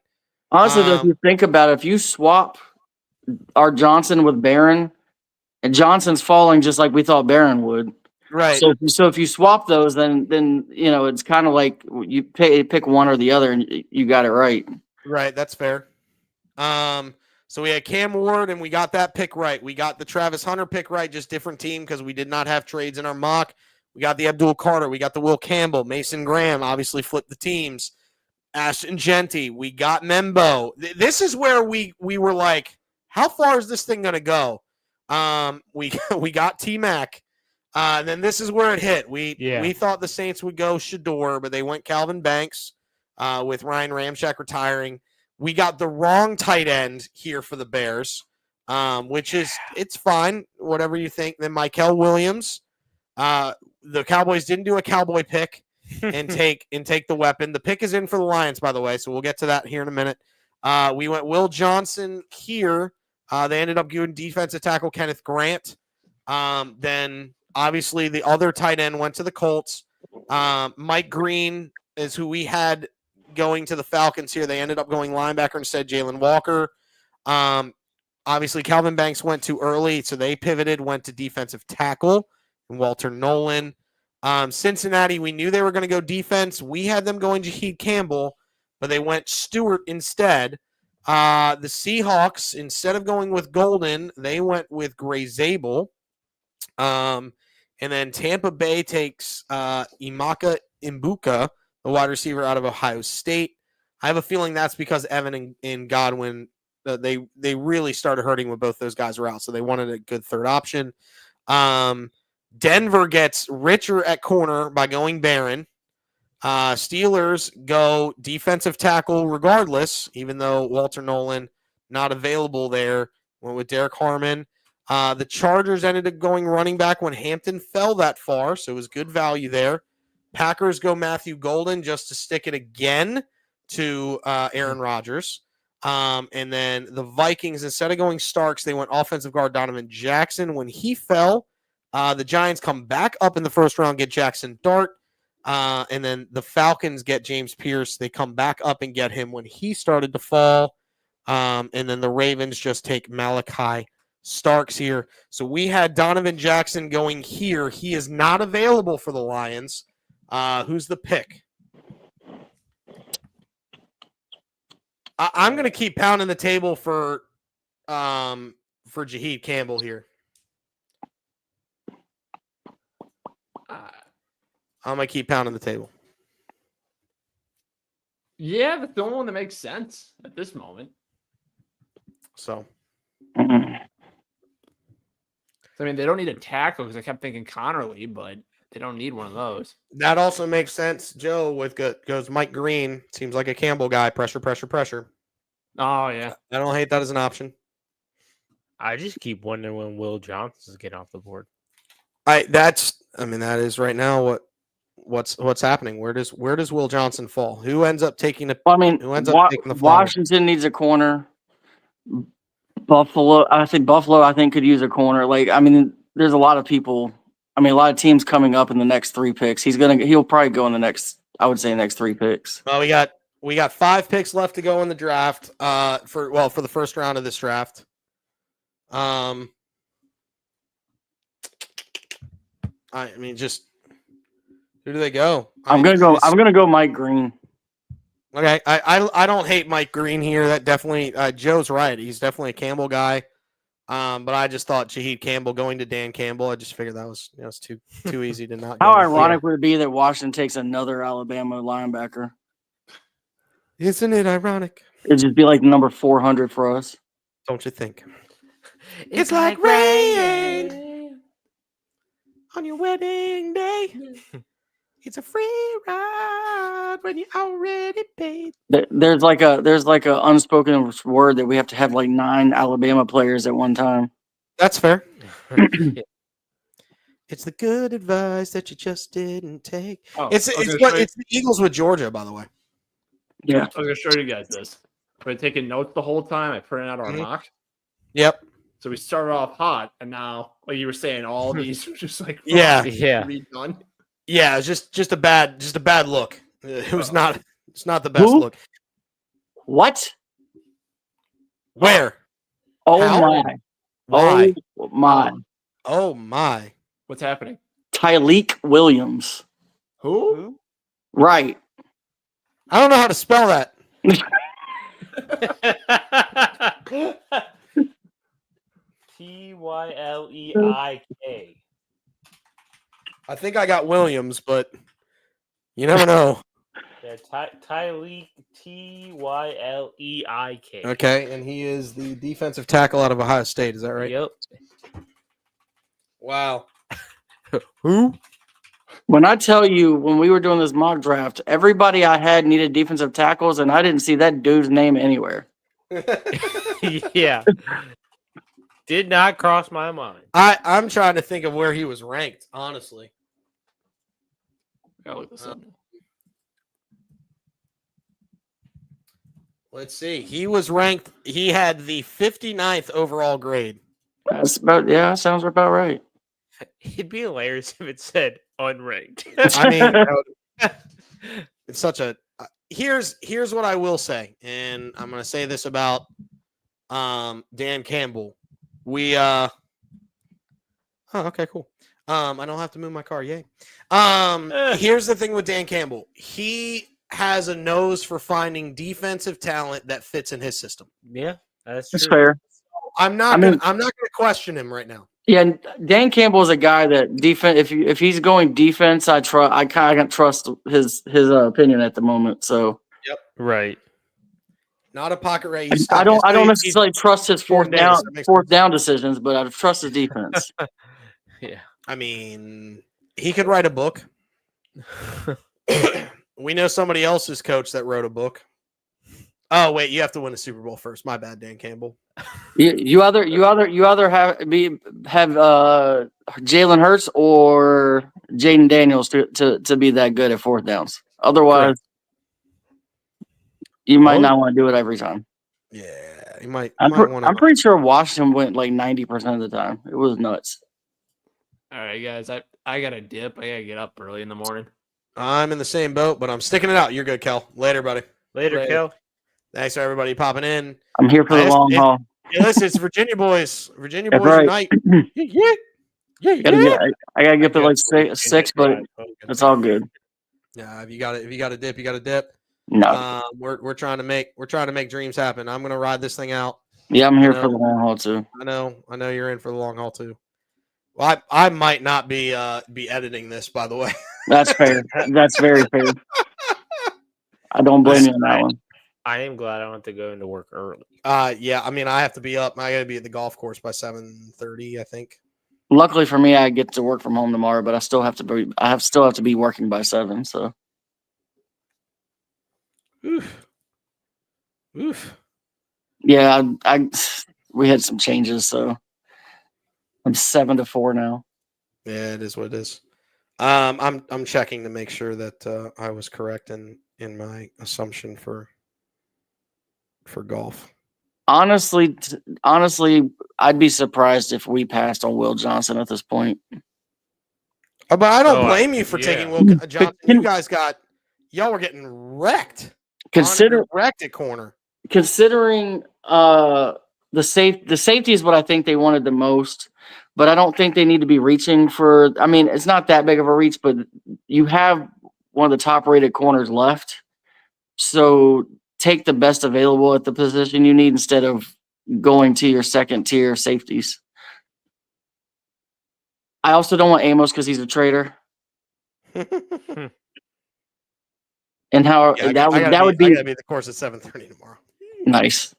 Honestly, though, if you think about it, if you swap our Johnson with Barron, and Johnson's falling just like we thought Barron would. Right. So if you swap those, then it's kind of like you pick one or the other, and you got it right. Right. That's fair. So we had Cam Ward, and we got that pick right. We got the Travis Hunter pick right, just different team because we did not have trades in our mock. We got the Abdul Carter. We got the Will Campbell. Mason Graham obviously flipped the teams. Ashton Genty. We got Membo. This is where we were like, how far is this thing going to go? We got T-Mac. And then this is where it hit. We thought the Saints would go Shador, but they went Calvin Banks with Ryan Ramczyk retiring. We got the wrong tight end here for the Bears, which is it's fine, whatever you think. Then Michael Williams. The Cowboys didn't do a Cowboy pick and take the weapon. The pick is in for the Lions, by the way, so we'll get to that here in a minute. We went Will Johnson here. They ended up giving defensive tackle Kenneth Grant. Then obviously the other tight end went to the Colts. Mike Green is who we had going to the Falcons here. They ended up going linebacker instead, Jalen Walker. Obviously Calvin Banks went too early, so they pivoted, went to defensive tackle, and Walter Nolan. Cincinnati, we knew they were going to go defense. We had them going Jaheed Campbell, but they went Stewart instead. The Seahawks, instead of going with Golden, they went with Gray Zabel. And then Tampa Bay takes Emeka Ibuka, the wide receiver out of Ohio State. I have a feeling that's because Evan and Godwin, they really started hurting when both those guys were out, so they wanted a good third option. Denver gets richer at corner by going Barron. Steelers go defensive tackle regardless, even though Walter Nolan not available there. Went with Derek Harmon. The Chargers ended up going running back when Hampton fell that far, so it was good value there. Packers go Matthew Golden just to stick it again to Aaron Rodgers. And then the Vikings, instead of going Starks, they went offensive guard Donovan Jackson. When he fell, the Giants come back up in the first round, get Jackson Dart. And then the Falcons get James Pierce. They come back up and get him when he started to fall. And then the Ravens just take Malachi Starks here. So we had Donovan Jackson going here. He is not available for the Lions. Who's the pick? I'm going to keep pounding the table for Jaheed Campbell here. I'm going to keep pounding the table. Yeah, that's the only one that makes sense at this moment. So, I mean, they don't need a tackle because I kept thinking Connerly, but they don't need one of those. that also makes sense. Joe with goes Mike Green. Seems like a Campbell guy. Pressure, pressure, pressure. Oh, yeah. I don't hate that as an option. I just keep wondering when Will Johnson's getting off the board. That is right now what's happening. Where does Will Johnson fall? Who ends up taking the Washington needs a corner. Buffalo, I think could use a corner. There's a lot of people. A lot of teams coming up in the next 3 picks. He'll probably go in the next 3 picks. Well, we got 5 picks left to go in the draft. For the first round of this draft. Just who do they go? I'm gonna go Mike Green. Okay, I don't hate Mike Green here. That definitely Joe's right. He's definitely a Campbell guy. But I just thought Jaheed Campbell going to Dan Campbell. I just figured that was it's too easy to not. How ironic would it be that Washington takes another Alabama linebacker? Isn't it ironic? It'd just be like number 400 for us. Don't you think? It's like rain on your wedding day. It's a free ride when you already paid. There's like a unspoken word that we have to have like 9 Alabama players at one time. That's fair. It's the good advice that you just didn't take. Oh, It's I was it's gonna show you- it's the Eagles with Georgia, by the way. Yeah. I was gonna show you guys this. I've been taking notes the whole time. I printed out our Mhm. mock. Yep. So we started off hot, and now, like you were saying, all these are just like Yeah. Yeah. redone. Yeah, it's just a bad look. It was not. It's not the best Who? look. What? Where? Oh How? my. Why? Oh my. Oh my. What's happening? Tyleek Williams. Who? Right. I don't know how to spell that. Tyleik. I think I got Williams, but you never know. Yeah, Tyleik. Tyleik. Okay, and he is the defensive tackle out of Ohio State. Is that right? Yep. Wow. Who? When I tell you, when we were doing this mock draft, everybody I had needed defensive tackles, and I didn't see that dude's name anywhere. Yeah. Did not cross my mind. I'm trying to think of where he was ranked, honestly. Gotta look this up. Let's see. He was ranked, he had the 59th overall grade. That's about, yeah, sounds about right. It'd be hilarious if it said unranked. I mean, it's such a here's what I will say, and I'm gonna say this about Dan Campbell. We oh, okay, cool. I don't have to move my car, yay. Here's the thing with Dan Campbell. He has a nose for finding defensive talent that fits in his system. Yeah, that's That's true. fair. I'm not gonna question him right now. Yeah, and Dan Campbell is a guy that defense. If he's going defense, I kind of trust his opinion at the moment. So Right. Not a pocket rate. I don't necessarily trust his Jordan Davis, that makes fourth down decisions, but I trust his defense. Yeah. I mean, he could write a book. We know somebody else's coach that wrote a book. Oh wait, you have to win a Super Bowl first. My bad, Dan Campbell. You either have Jalen Hurts or Jaden Daniels to be that good at fourth downs. Otherwise, you might not want to do it every time. Yeah, you might. I'm want to. pretty sure Washington went like 90% of the time. It was nuts. All right, guys. I got a dip. I gotta get up early in the morning. I'm in the same boat, but I'm sticking it out. You're good, Kel. Later, buddy. Later, Kel. Thanks for everybody popping in. I'm here for the long haul. Hey, listen, it's Virginia boys. Virginia That's boys right. unite. Yeah. I gotta get to like six, but it's all good. Yeah, if you got a dip, you got a dip. No. We're trying to make dreams happen. I'm gonna ride this thing out. Yeah, I'm here for the long haul too. I know you're in for the long haul too. Well, I might not be editing this, by the way. That's fair. That's very fair. I don't blame you on that one. I am glad I don't have to go into work early. Yeah, I mean, I have to be up. I got to be at the golf course by 7:30, I think. Luckily for me, I get to work from home tomorrow, but I still have to be working by 7. So. Oof. Yeah, we had some changes, so I'm 7 to 4 now. Yeah, it is what it is. I'm checking to make sure that I was correct in my assumption for golf. Honestly, I'd be surprised if we passed on Will Johnson at this point. But I don't blame you for taking Will Johnson. Y'all were getting wrecked. Wrecked at corner. Considering the safety is what I think they wanted the most, but I don't think they need to be reaching for. I mean, it's not that big of a reach, but you have one of the top rated corners left, so take the best available at the position you need instead of going to your second tier safeties. I also don't want Amos because he's a traitor. And how that would be at the course at 7:30 tomorrow. Nice.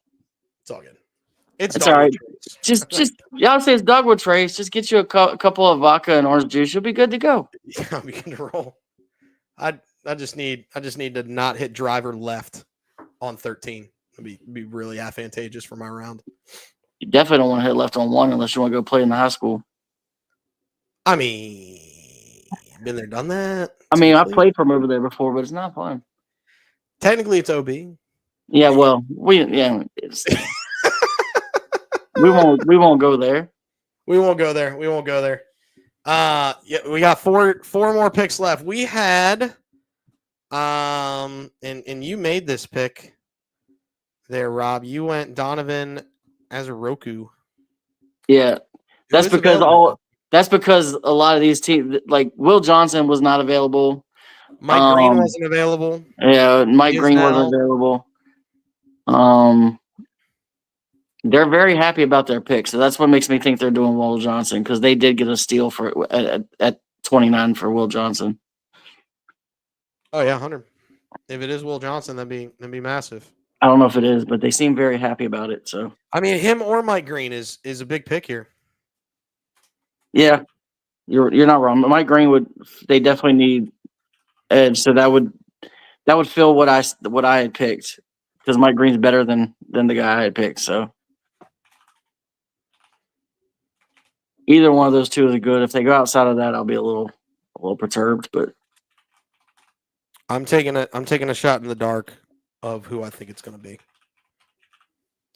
It's all good. It's all right. Just y'all say it's Dogwood Trace. Just get you a couple of vodka and orange juice. You'll be good to go. Yeah, I'll be good to roll. I just need to not hit driver left on 13. It'd be really advantageous for my round. You definitely don't want to hit left on one unless you want to go play in the high school. I mean, been there, done that. I mean, I Technically. played from over there before, but it's not fun. Technically, it's OB. Yeah, well, we won't go there. We won't go there. We won't go there. Yeah, we got four more picks left. We had, and you made this pick there, Rob. You went Donovan as a Roku. Yeah, that's because a lot of these teams, like Will Johnson, was not available. Mike Green wasn't available. Yeah, Mike Green now. wasn't available. They're very happy about their pick, so that's what makes me think they're doing Will Johnson because they did get a steal for at 29 for Will Johnson. Oh yeah, 100. If it is Will Johnson, that'd be massive. I don't know if it is, but they seem very happy about it. So I mean, him or Mike Green is a big pick here. yeah, you're not wrong. But Mike Green they definitely need edge, so that would fill what I had picked because Mike Green's better than the guy I had picked. So either one of those two is good. If they go outside of that, I'll be a little perturbed. But I'm taking a shot in the dark of who I think it's going to be.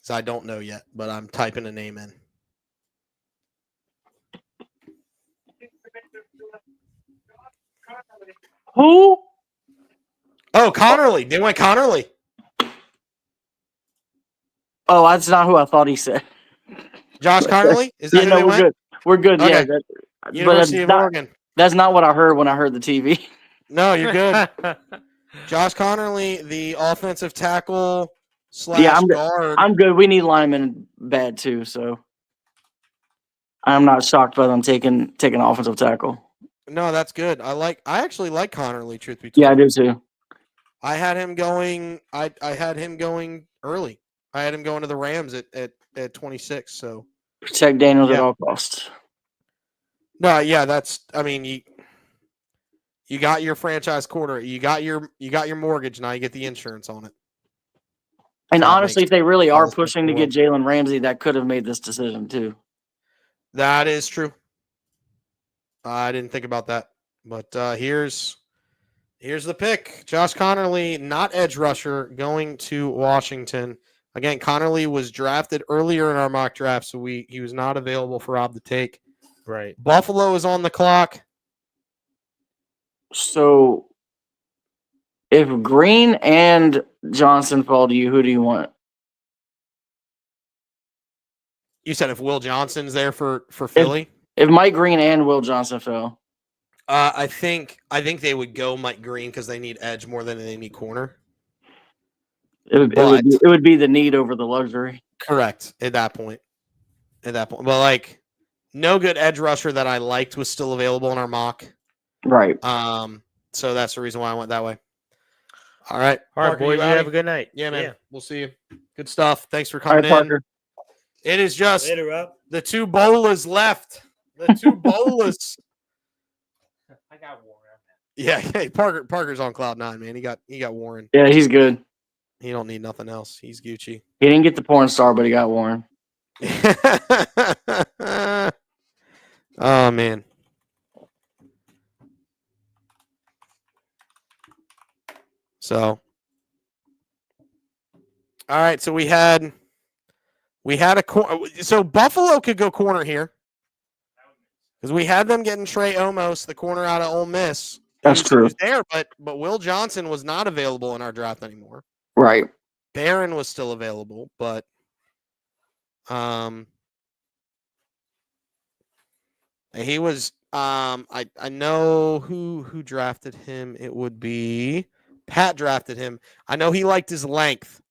So I don't know yet, but I'm typing a name in. who? Oh, Connerly. They went Connerly. Oh, that's not who I thought he said. Josh Connerly? Is that who they we're went? good. We're good. Okay. Yeah. University of Oregon. That's not what I heard when I heard the TV. No, you're good. Josh Connerly, the offensive tackle / guard. I'm good. We need linemen bad too, so I'm not shocked by them taking offensive tackle. No, that's good. I actually like Connerly, truth be told. Yeah, I do too. I had him going. I had him going early. I had him going to the Rams at 26. So protect Daniels at all costs. No, yeah, that's. I mean, you got your franchise quarter. You got your mortgage. Now you get the insurance on it. And So honestly, if they really are sense pushing in to the get Jalen Ramsey, that could have made this decision too. That is true. I didn't think about that, but here's the pick. Josh Connerly, not edge rusher, going to Washington. Again, Connerly was drafted earlier in our mock draft, so he was not available for Rob to take. Right. Buffalo is on the clock. So, if Green and Johnson fall to you, who do you want? You said if Will Johnson's there for Philly? If Mike Green and Will Johnson fell. I think they would go Mike Green because they need edge more than they need corner. It would be the need over the luxury. Correct at that point. But like, no good edge rusher that I liked was still available in our mock. Right. So that's the reason why I went that way. All right, Parker, Parker, boys. you You outie? have a good night. Yeah, man. Yeah. We'll see you. Good stuff. Thanks for All coming right, Parker. in. It is just Later, Rob. the two bolas left. The two bolas. I got Warren. Yeah, hey, Parker's on cloud 9, man. He got Warren. Yeah, he's good. He don't need nothing else. He's Gucci. He didn't get the porn star, but he got Warren. Oh man. So, all right. So we had so Buffalo could go corner here because we had them getting Trey Omos, the corner out of Ole Miss. That's true. Who's there, but Will Johnson was not available in our draft anymore. Right. Barron was still available, but he was I know who drafted him. It would be Pat drafted him. I know he liked his length.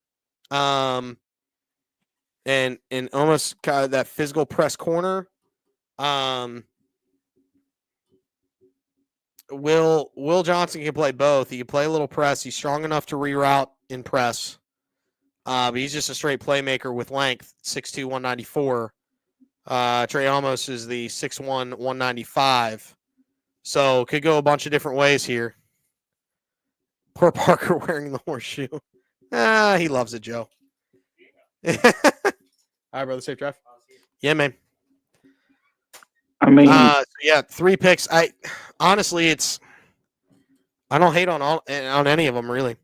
And almost kind of that physical press corner. Will Johnson can play both. He can play a little press. He's strong enough to reroute in press. But he's just a straight playmaker with length, 6'2", 194. Trey Amos is the 6'1", 195. So could go a bunch of different ways here. Poor Parker wearing the horseshoe. He loves it, Joe. All right, brother. Safe drive. Yeah, man. I mean, So yeah, 3 picks. I honestly, I don't hate on any of them really.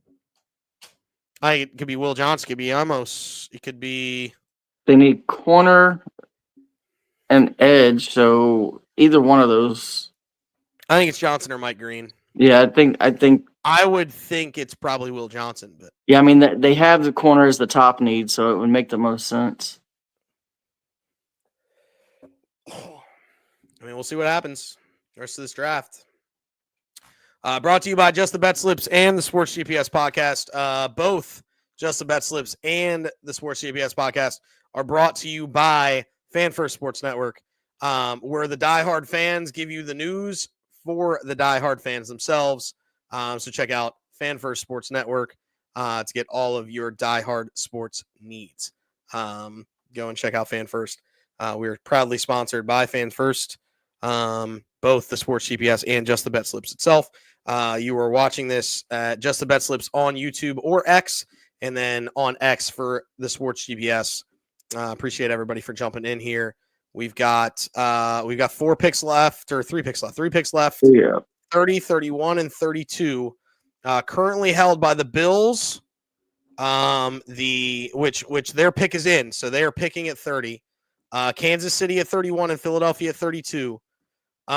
It could be Will Johnson, it could be Amos, it could be. they need corner and edge, so either one of those. I think it's Johnson or Mike Green. Yeah, I think. I would think it's probably Will Johnson, but Yeah, I mean they have the corner as the top need, so it would make the most sense. I mean, we'll see what happens the rest of this draft. Brought to you by Just the Betslips and the Sports GPS podcast. Both Just the Betslips and the Sports GPS podcast are brought to you by Fan First Sports Network, where the diehard fans give you the news for the diehard fans themselves. So check out Fan First Sports Network to get all of your diehard sports needs. Go and check out Fan First. We're proudly sponsored by Fan First, both the Sports GPS and Just the Betslips itself. You are watching this at Just the Betslips on YouTube or X, and then on X for the Sports GPS. Appreciate everybody for jumping in here. We've got 4 picks left, or 3 picks left. 3 picks left. Yeah. 30, 31, and 32. Currently held by the Bills. Which their pick is in, so they are picking at 30. Kansas City at 31 and Philadelphia at 32. We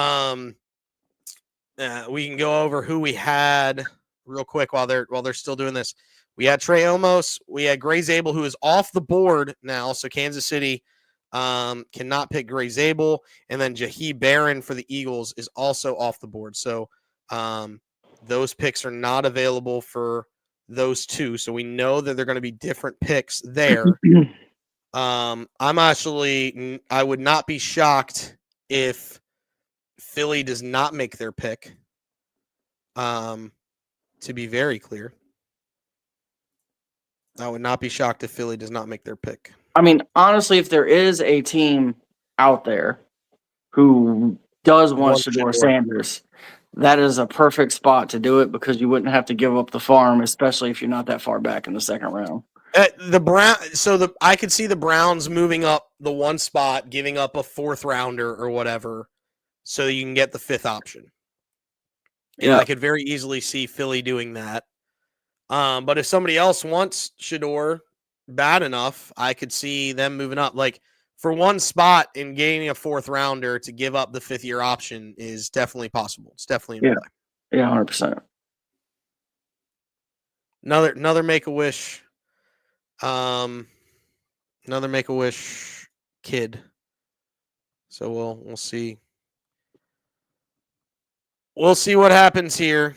can go over who we had real quick while they're still doing this. We had Trey Omos. We had Gray Zabel, who is off the board now, so Kansas City cannot pick Gray Zabel. And then Jahi Barron for the Eagles is also off the board. So those picks are not available for those 2. So we know that they're going to be different picks there. I would not be shocked if Philly does not make their pick. To be very clear, I would not be shocked if Philly does not make their pick. I mean, honestly, if there is a team out there who does want Shedeur Sanders, that is a perfect spot to do it because you wouldn't have to give up the farm, especially if you're not that far back in the second round. I could see the Browns moving up the 1 spot, giving up a 4th rounder or whatever, so you can get the 5th option. And I could very easily see Philly doing that. But if somebody else wants Shedeur bad enough, I could see them moving up. Like for 1 spot and gaining a 4th rounder to give up the 5th-year option is definitely possible. It's definitely in play. Yeah, 100%. Another Make-A-Wish. Another Make-A-Wish kid. So we'll see. We'll see what happens here.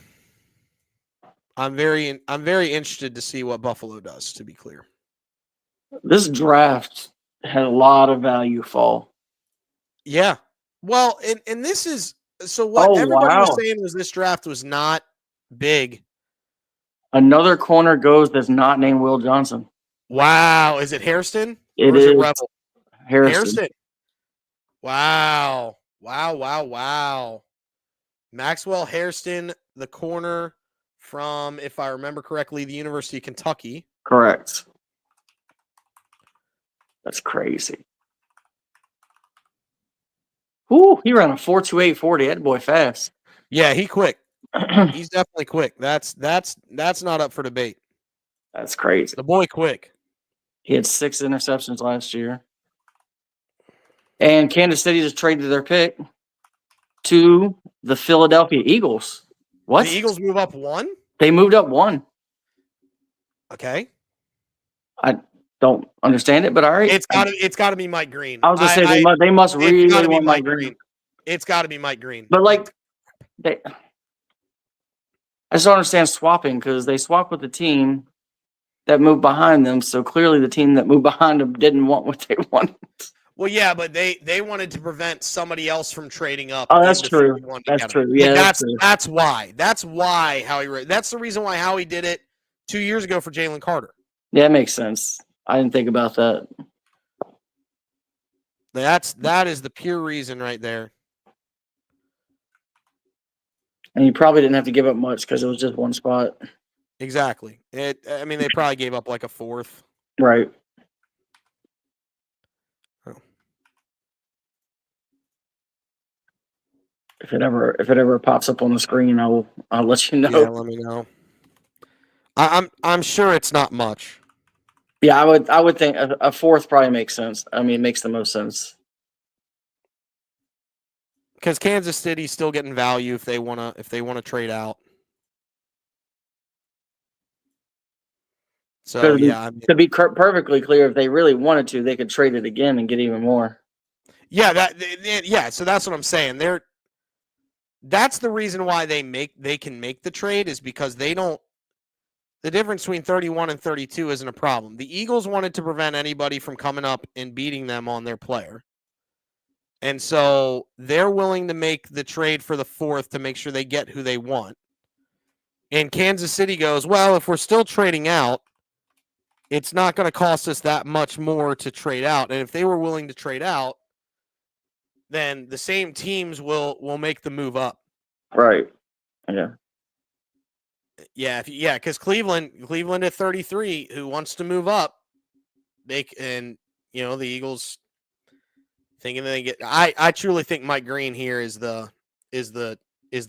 I'm very interested to see what Buffalo does, to be clear. This draft had a lot of value fall. Yeah. Well, and this is so what everybody was saying was this draft was not big. Another corner goes that's not named Will Johnson. Wow. Is it Hairston? It is is it Rebel? Hairston. Wow. Maxwell Hairston, the corner from, if I remember correctly, the University of Kentucky. Correct. That's crazy. Ooh, he ran a 4.2840. That boy fast. Yeah, he quick. He's definitely quick. That's not up for debate. That's crazy. The boy quick. He had 6 interceptions last year. And Kansas City just traded their pick to the Philadelphia Eagles. What? The Eagles move up 1? They moved up 1. Okay. I don't understand it, but all right. It's got to be Mike Green. I was going to say they must really want Mike Green. It's got to be Mike Green. But I just don't understand swapping because they swapped with the team that moved behind them. So clearly the team that moved behind them didn't want what they wanted. Well, yeah, but they wanted to prevent somebody else from trading up. Oh, that's true. That's true. Yeah, that's why. That's why Howie. That's the reason why Howie did it 2 years ago for Jalen Carter. Yeah, it makes sense. I didn't think about that. That is the pure reason right there. And you probably didn't have to give up much because it was just 1 spot. Exactly. They probably gave up like a 4th. Right. If it ever pops up on the screen, I'll let you know. Yeah, let me know. I'm sure it's not much. Yeah, I would think a fourth probably makes sense. I mean, it makes the most sense. Because Kansas City's still getting value if they wanna trade out. So yeah, To be perfectly clear, if they really wanted to, they could trade it again and get even more. yeah, so that's what I'm saying. That's the reason why they can make the trade is because they don't. The difference between 31 and 32 isn't a problem. The Eagles wanted to prevent anybody from coming up and beating them on their player. And so they're willing to make the trade for the fourth to make sure they get who they want. And Kansas City goes, well, if we're still trading out, it's not going to cost us that much more to trade out. And if they were willing to trade out, then the same teams will make the move up. Right. Yeah. Yeah, because Cleveland at 33, who wants to move up, the Eagles thinking they get. I truly think Mike Green here is the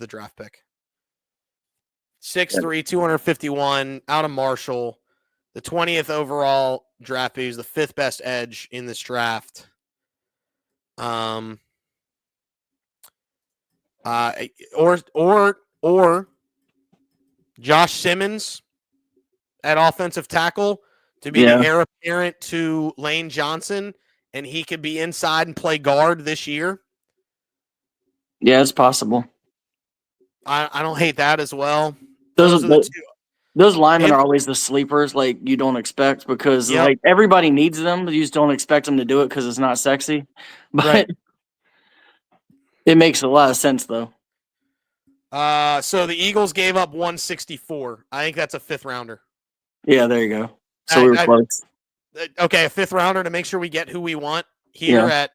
draft pick. 6'3", 251 out of Marshall, the 20th overall draft pick. He's the 5th best edge in this draft. Or Josh Simmons at offensive tackle to be the heir apparent to Lane Johnson, and he could be inside and play guard this year. Yeah, it's possible. I don't hate that as well. Those are the two. Those linemen are always the sleepers, like you don't expect because like everybody needs them, but you just don't expect them to do it because it's not sexy. But it makes a lot of sense though. So the Eagles gave up 164. I think that's a 5th rounder. Yeah, there you go. So we were close. Okay, a 5th rounder to make sure we get who we want here at.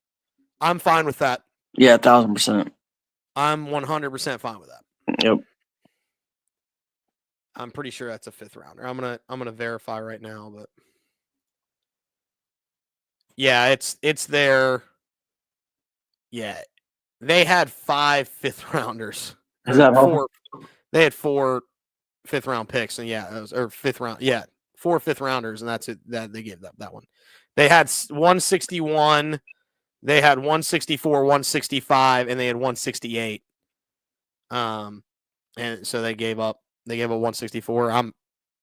I'm fine with that. Yeah, 1,000%. I'm 100% fine with that. Yep. I'm pretty sure that's a 5th rounder. I'm gonna verify right now, but yeah, it's there. Yeah, they had 5 5th rounders. Is that 4? They had 4 5th round picks, and or 5th round. Yeah, 4 5th rounders, and that's it. That they gave that one. They had 161. They had 164, 165, and they had 168. And so they gave up. They gave up 164. I'm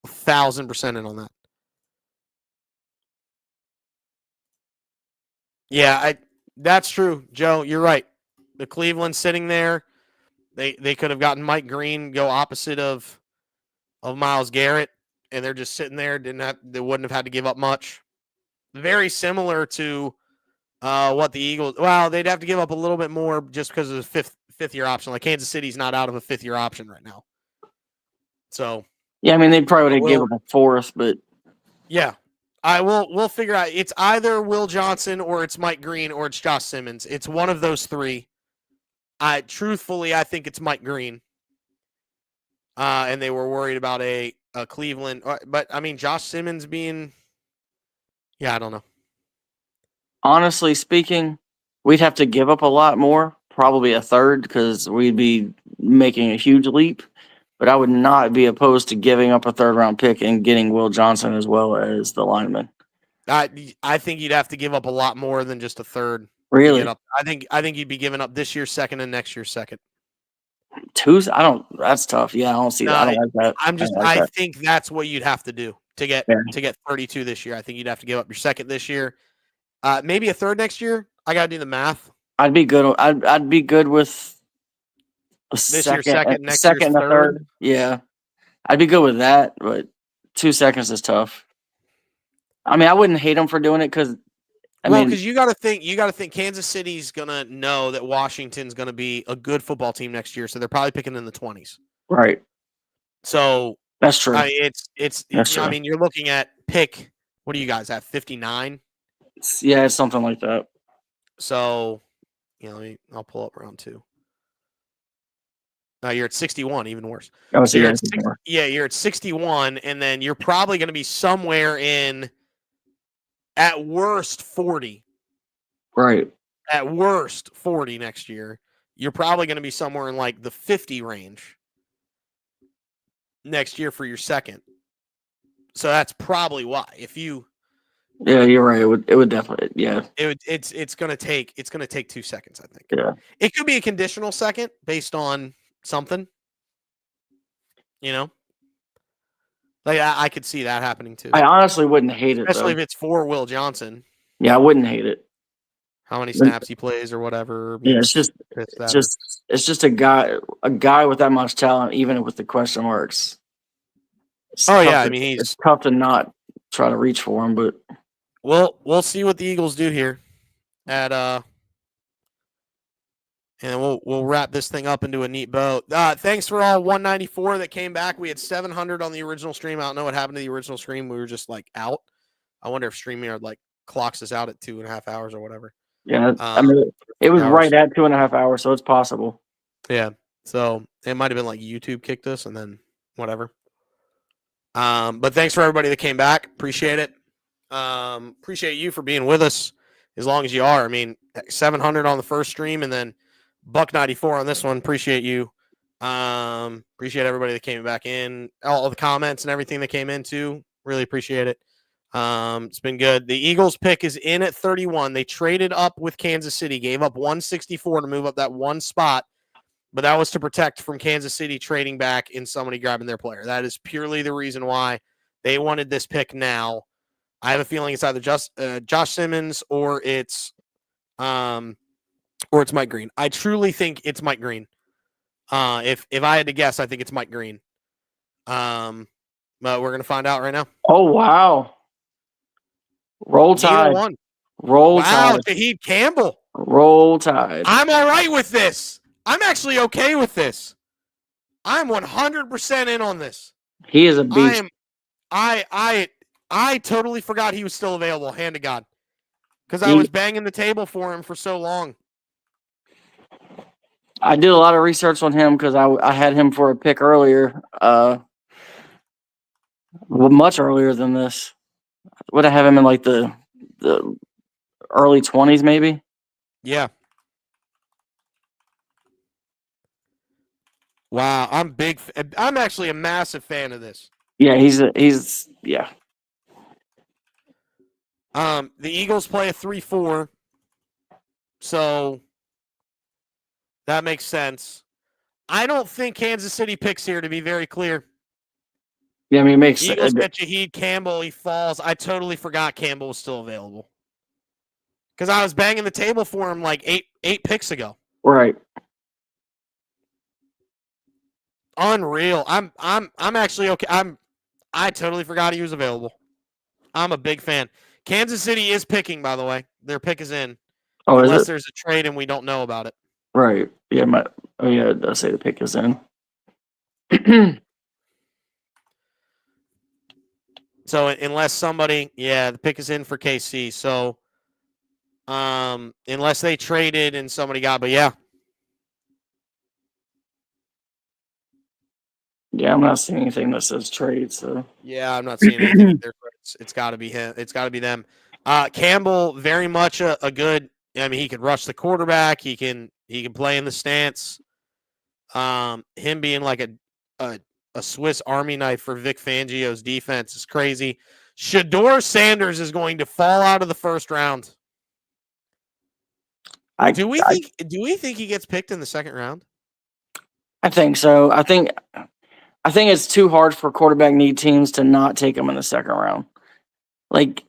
1,000% in on that. Yeah, that's true, Joe. You're right. The Cleveland sitting there, they could have gotten Mike Green go opposite of Myles Garrett, and they're just sitting there. They wouldn't have had to give up much. Very similar to what the Eagles. Well, they'd have to give up a little bit more just because of the fifth year option. Like Kansas City's not out of a 5th year option right now. So yeah, I mean they probably would have gave up a 4th, but yeah, we'll figure out. It's either Will Johnson or it's Mike Green or it's Josh Simmons. It's one of those 3. Truthfully, I think it's Mike Green. And they were worried about a Cleveland, but I mean Josh Simmons being. Yeah, I don't know. Honestly speaking, we'd have to give up a lot more, probably a 3rd, because we'd be making a huge leap. But I would not be opposed to giving up a 3rd round pick and getting Will Johnson as well as the lineman. I think you'd have to give up a lot more than just a 3rd. Really? I think you'd be giving up this year's 2nd and next year's 2nd. 2? That's tough. Yeah, I don't see that. I don't like that. I think that's what you'd have to do to get 32 this year. I think you'd have to give up your 2nd this year. Maybe a 3rd next year. I gotta do the math. I'd be good. I'd be good with this year's 2nd, next year's year's 3rd. Yeah, I'd be good with that, but 2 seconds is tough. I mean, I wouldn't hate them for doing it because. Because you got to think Kansas City's gonna know that Washington's gonna be a good football team next year, so they're probably picking in the 20s. Right. So that's true. I mean, you're looking at pick. What do you guys have? 59. Yeah, it's something like that. So, I'll pull up round 2. You're at 61, even worse. Oh, so you're at 61, and then you're probably going to be somewhere in, at worst, 40. Right. At worst, 40 next year. you're probably going to be somewhere in like the 50 range next year for your second. So that's probably why. If you, Yeah, you're right. It would definitely. Yeah. it's going to take 2 seconds. I think. Yeah. It could be a conditional second based on something. You know, like I could see that happening too. I honestly wouldn't hate it Especially though. if it's for Will Johnson. Yeah, I wouldn't hate it. How many snaps he plays or whatever. Yeah, it's means just a guy with that much talent, even with the question marks. It's Oh, tough yeah, to- I mean, it's tough to not try to reach for him, but we'll see what the Eagles do here at and we'll wrap this thing up into a neat bow. Thanks for all 194 that came back. We had 700 on the original stream. I don't know what happened to the original stream. We were just like out. I wonder if StreamYard like clocks us out at 2.5 hours or whatever. yeah, I mean, it was right at 2.5 hours, so it's possible. Yeah, so it might have been like YouTube kicked us and then whatever. But thanks for everybody that came back. Appreciate it. Appreciate you for being with us as long as you are. I mean, 700 on the first stream and then $1.94 on this one. Appreciate you. Appreciate everybody that came back in, all the comments and everything that came in too. Really appreciate it. It's been good. The Eagles pick is in at 31. They traded up with Kansas City, gave up 164 to move up that one spot, but that was to protect from Kansas City trading back and somebody grabbing their player. That is purely the reason why they wanted this pick now. I have a feeling it's either just Josh Simmons or it's Mike Green. I truly think it's Mike Green. If I had to guess, I think it's Mike Green. But we're gonna find out right now. Oh wow! Roll Tide. Roll Tide. Shaheed Campbell. Roll Tide. I'm all right with this. I'm actually okay with this. I'm 100% in on this. He is a beast. I totally forgot he was still available. Hand to God, because I was banging the table for him for so long. I did a lot of research on him because I had him for a pick earlier. Much earlier than this. Would I have him in like the early 20s, maybe? Yeah. Wow, I'm actually a massive fan of this. Yeah, he's yeah. The Eagles play a 3-4, so that makes sense. I don't think Kansas City picks here, to be very clear. Yeah, I mean, it makes sense. Eagles get Shaheed Campbell. He falls. I totally forgot Campbell was still available because I was banging the table for him like eight picks ago. Right. Unreal. I'm actually okay. I totally forgot he was available. I'm a big fan. Kansas City is picking, by the way. Their pick is in. Oh, unless there's a trade and we don't know about it. Right. Yeah. It does say the pick is in. So unless somebody, the pick is in for KC. So unless they traded and somebody got, but yeah. Yeah, I'm not seeing anything that says trade. So yeah, I'm not seeing anything either. It's got to be him. It's got to be them. Campbell, very much a good. I mean, he can rush the quarterback. He can play in the stance. Him being like a Swiss Army knife for Vic Fangio's defense is crazy. Shedeur Sanders is going to fall out of the first round. Do we think he gets picked in the second round? I think so. I think it's too hard for quarterback need teams to not take him in the second round. Like,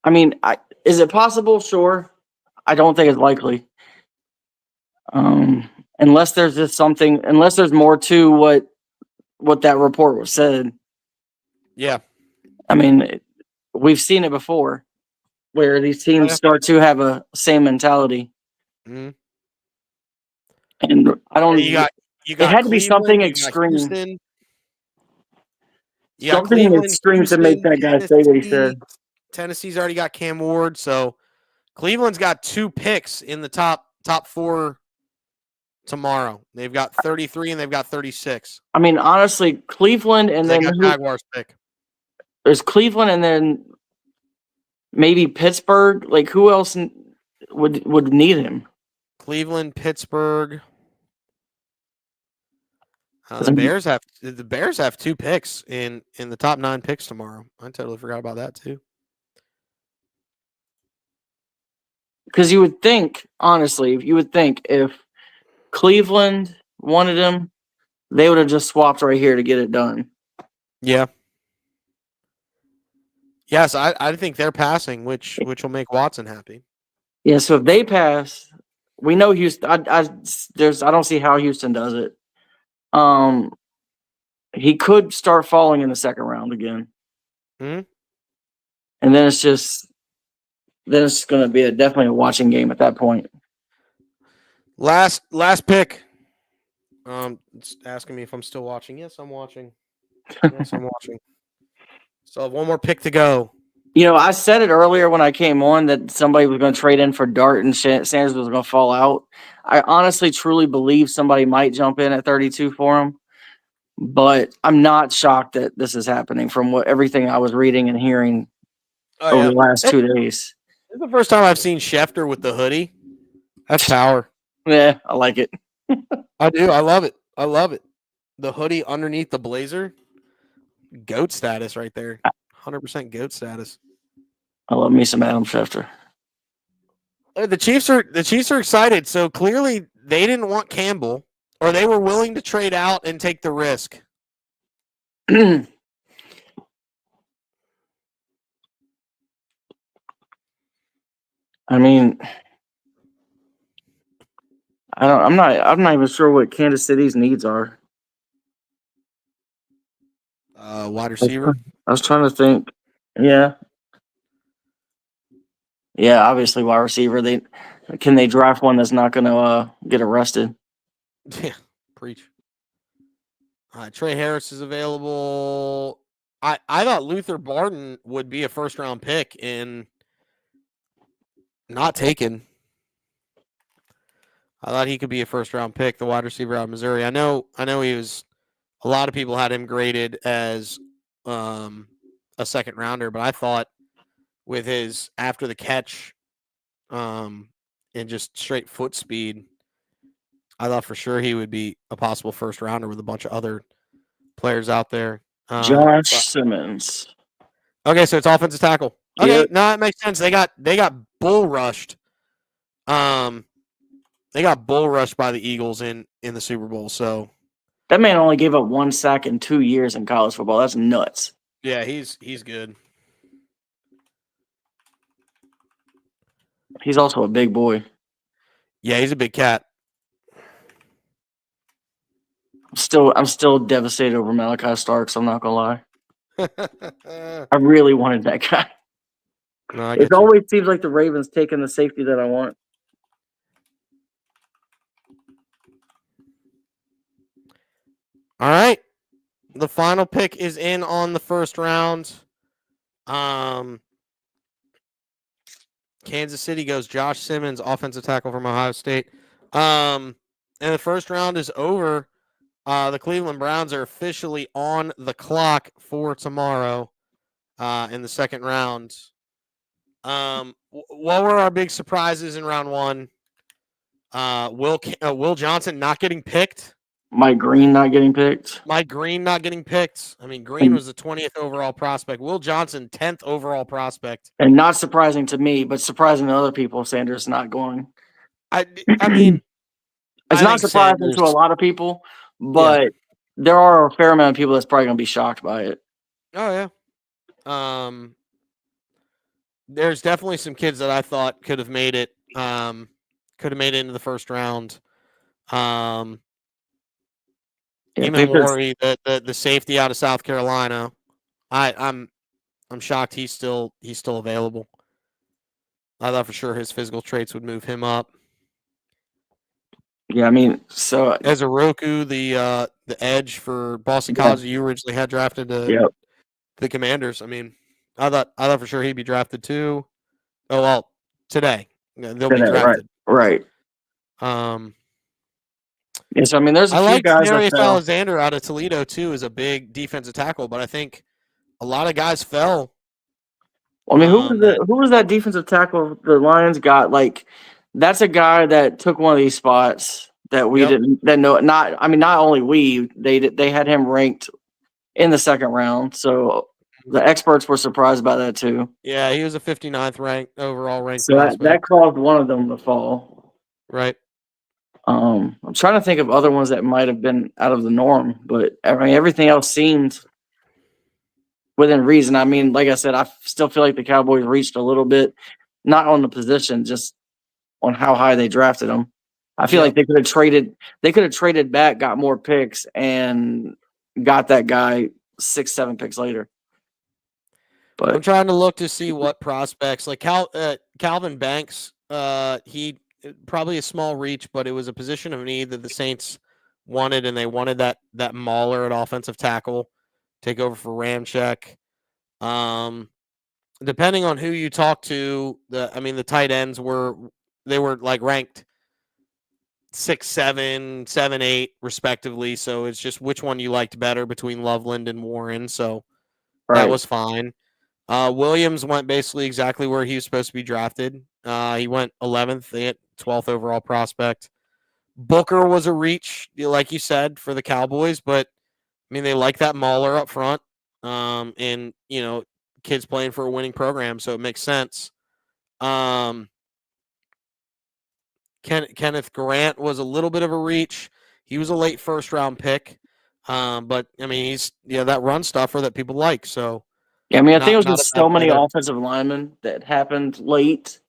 I mean, is it possible? Sure. I don't think it's likely. Unless there's just something, unless there's more to what that report was said. Yeah. I mean, we've seen it before where these teams start to have a same mentality. Mm-hmm. And I don't. You got it had to be something extreme. Something extreme to make that guy say what he said. Tennessee's already got Cam Ward, so Cleveland's got 2 picks in the top 4 tomorrow. They've got 33 and they've got 36. I mean, honestly, Cleveland and they then got Jaguars pick. There's Cleveland and then maybe Pittsburgh. Like, who else would need him? Cleveland, Pittsburgh. The Bears have 2 picks in the top 9 picks tomorrow. I totally forgot about that too. Because you would think, honestly, if Cleveland wanted him, they would have just swapped right here to get it done. Yeah. Yes, I think they're passing, which will make Watson happy. Yeah, so if they pass, we know Houston. I don't see how Houston does it. He could start falling in the second round again, Mhm. and then it's going to be definitely a watching game at that point. Last pick. It's asking me if I'm still watching. Yes, I'm watching. Yes, I'm watching. So I have one more pick to go. You know, I said it earlier when I came on that somebody was going to trade in for Dart and Sanders was going to fall out. I honestly, truly believe somebody might jump in at 32 for him, but I'm not shocked that this is happening from everything I was reading and hearing over the last 2 days. This is the first time I've seen Schefter with the hoodie. That's power. Yeah, I like it. I do. I love it. I love it. The hoodie underneath the blazer. GOAT status right there. 100% GOAT status. I love me some Adam Schefter. The Chiefs are excited. So clearly they didn't want Campbell, or they were willing to trade out and take the risk. I mean, I'm not even sure what Kansas City's needs are. Wide receiver. I was trying to think. Yeah. Yeah, obviously wide receiver. Can they draft one that's not going to get arrested? Yeah, preach. Trey Harris is available. I thought Luther Barton would be a first round pick and not taken. I thought he could be a first round pick, the wide receiver out of Missouri. I know he was. A lot of people had him graded as a second rounder, but I thought with his after the catch and just straight foot speed, I thought for sure he would be a possible first rounder with a bunch of other players out there. Josh Simmons. Okay, so it's offensive tackle. Okay, Yep. no, it makes sense. They got bull rushed. They got bull rushed by the Eagles in the Super Bowl. So That man only gave up 1 sack in 2 years in college football. That's nuts. yeah, he's good. He's also a big boy. Yeah, he's a big cat. I'm still devastated over Malachi Starks. I'm not gonna lie. I really wanted that guy. No, I get It you. always seems like the Ravens taking the safety that I want. All right. The final pick is in on the first round. Kansas City goes Josh Simmons, offensive tackle from Ohio State. And the first round is over. The Cleveland Browns are officially on the clock for tomorrow in the second round. What were our big surprises in round one? Will Johnson not getting picked. Mike Green not getting picked. Mike Green not getting picked. I mean, Green was the 20th overall prospect. Will Johnson, 10th overall prospect. And not surprising to me, but surprising to other people, Sanders not going. I mean, it's not surprising to a lot of people, but there are a fair amount of people that's probably going to be shocked by it. Oh, yeah. There's definitely some kids that I thought could have made it. Could have made it into the first round. Even Worry, the safety out of South Carolina. I'm shocked he's still available. I thought for sure his physical traits would move him up. Yeah, I mean, so as a Roku, the edge for Boston College, you originally had drafted to the Commanders. I mean, I thought for sure he'd be drafted too. Oh well, today they'll be drafted. Right. Yes, I mean, there's a few guys. Darius Alexander out of Toledo too is a big defensive tackle, but I think a lot of guys fell. I mean, who was that defensive tackle the Lions got? Like that's a guy that took one of these spots that we Yep. didn't. That no, not. I mean, not only we. They had him ranked in the second round, so the experts were surprised by that too. Yeah, he was a 59th overall ranked So that prospect. caused one of them to fall. Right. I'm trying to think of other ones that might have been out of the norm, but I mean everything else seemed within reason. I mean, like I said, I still feel like the Cowboys reached a little bit, not on the position, just on how high they drafted them. I feel like they could have traded back, got more picks, and got that guy 6-7 picks later. I'm But trying to look to see what prospects like Calvin Banks. He probably a small reach, but it was a position of need that the Saints wanted, and they wanted that Mauler at offensive tackle take over for Ramczyk. Depending on who you talk to, the tight ends were like ranked 6, 7, 7, 8 respectively. So it's just which one you liked better between Loveland and Warren. So that was fine. Williams went basically exactly where he was supposed to be drafted. He went 11th, they hit 12th overall prospect. Booker was a reach, like you said, for the Cowboys, but I mean they like that Mauler up front, and kids playing for a winning program, so it makes sense. Kenneth Grant was a little bit of a reach. He was a late first round pick, but I mean he's that run stuffer that people like. So. yeah, I mean, I think it was Not just a bad so many player. offensive linemen that happened late.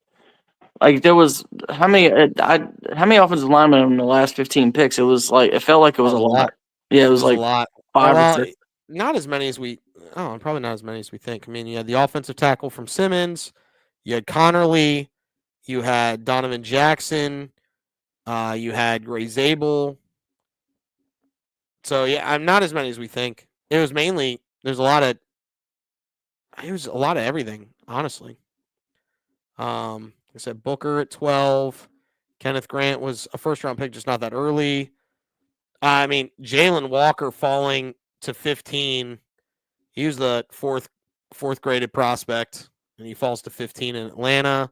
Like there was how many offensive linemen in the last 15 picks? It was like it felt like it was a lot. Yeah, it was like a lot. 5 or Well, 6. not as many as we. Oh, probably not as many as we think. I mean, you had the offensive tackle from Simmons, you had Connerly, you had Donovan Jackson, you had Gray Zabel. So yeah, I'm not as many as we think. It was mainly there's a lot of. It was a lot of everything, honestly. I said Booker at 12. Kenneth Grant was a first round pick, just not that early. I mean, Jalen Walker falling to 15. He was the fourth graded prospect, and he falls to 15 in Atlanta.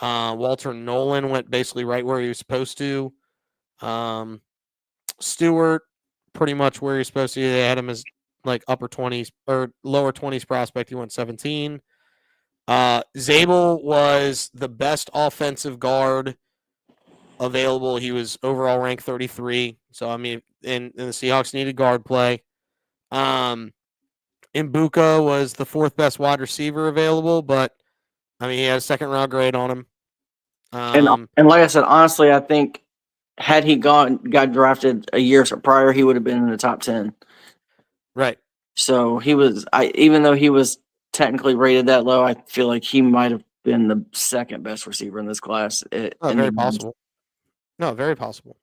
Walter Nolan went basically right where he was supposed to. Stewart, pretty much where he was supposed to. They had him as like upper 20s or lower 20s prospect. He went 17. Zabel was the best offensive guard available. He was overall ranked 33. So, I mean, and the Seahawks needed guard play. Mbuka was the fourth best wide receiver available, but I mean, he had a second round grade on him. And like I said, honestly, I think had he got drafted a year prior, he would have been in the top 10. Right. So he was. Even though he was technically rated that low, I feel like he might have been the second best receiver in this class. Very possible. No, very possible.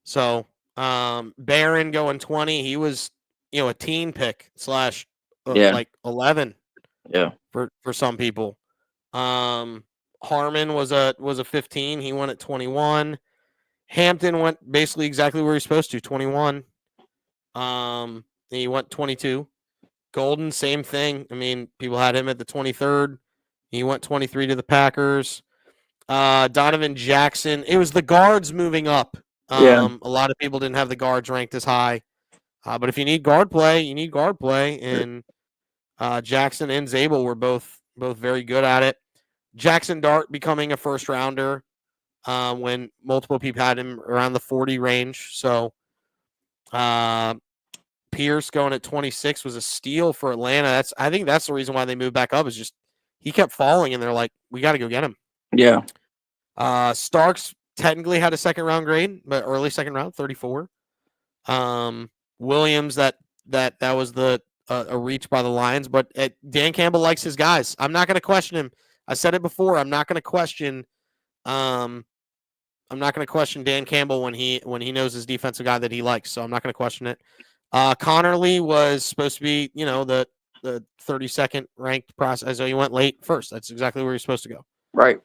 So, Barron going 20. He was, a teen pick / like 11. Yeah. For some people. Harmon was a 15. He went at 21. Hampton went basically exactly where he's supposed to, 21. He went 22. Golden, same thing. I mean, people had him at the 23rd. He went 23 to the Packers. Donovan Jackson. It was the guards moving up. A lot of people didn't have the guards ranked as high. But if you need guard play, you need guard play. And Jackson and Zabel were both very good at it. Jackson Dart becoming a first rounder when multiple people had him around the 40 range. So Pierce going at 26 was a steal for Atlanta. I think that's the reason why they moved back up is just he kept falling and they're like, we got to go get him. Yeah. Starks technically had a second round grade, but early second round, 34. Williams, that was a reach by the Lions, but Dan Campbell likes his guys. I'm not going to question him. I said it before. I'm not going to question. I'm not going to question Dan Campbell when he knows his defensive guy that he likes. So I'm not going to question it. Connerly was supposed to be, the 32nd ranked process. So he went late first. That's exactly where he's supposed to go. Right.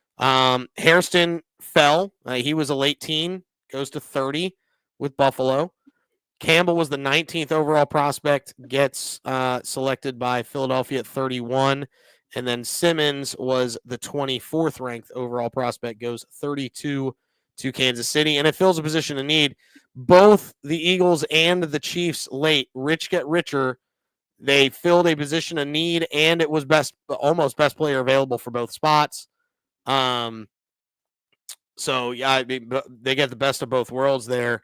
Hairston fell. He was a late teen. Goes to 30 with Buffalo. Campbell was the 19th overall prospect. Gets selected by Philadelphia at 31. And then Simmons was the 24th ranked overall prospect, goes 32 to Kansas City, and it fills a position of need. Both the Eagles and the Chiefs late. Rich get richer. They filled a position of need, and it was almost best player available for both spots. So yeah, I mean, they get the best of both worlds there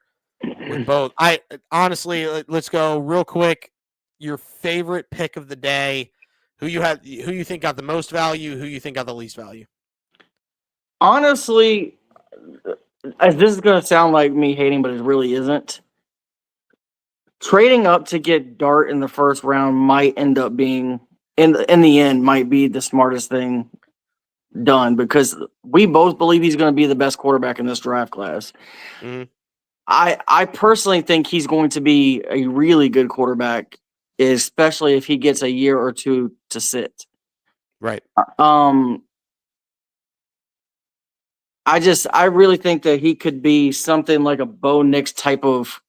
with both. I honestly, let's go real quick. Your favorite pick of the day, who you think got the most value, who you think got the least value. Honestly, this is going to sound like me hating, but it really isn't. Trading up to get Dart in the first round might end up being, in the end, might be the smartest thing done, because we both believe he's going to be the best quarterback in this draft class. Mm-hmm. I personally think he's going to be a really good quarterback, especially if he gets a year or two to sit. Right. I really think that he could be something like a Bo Nix type of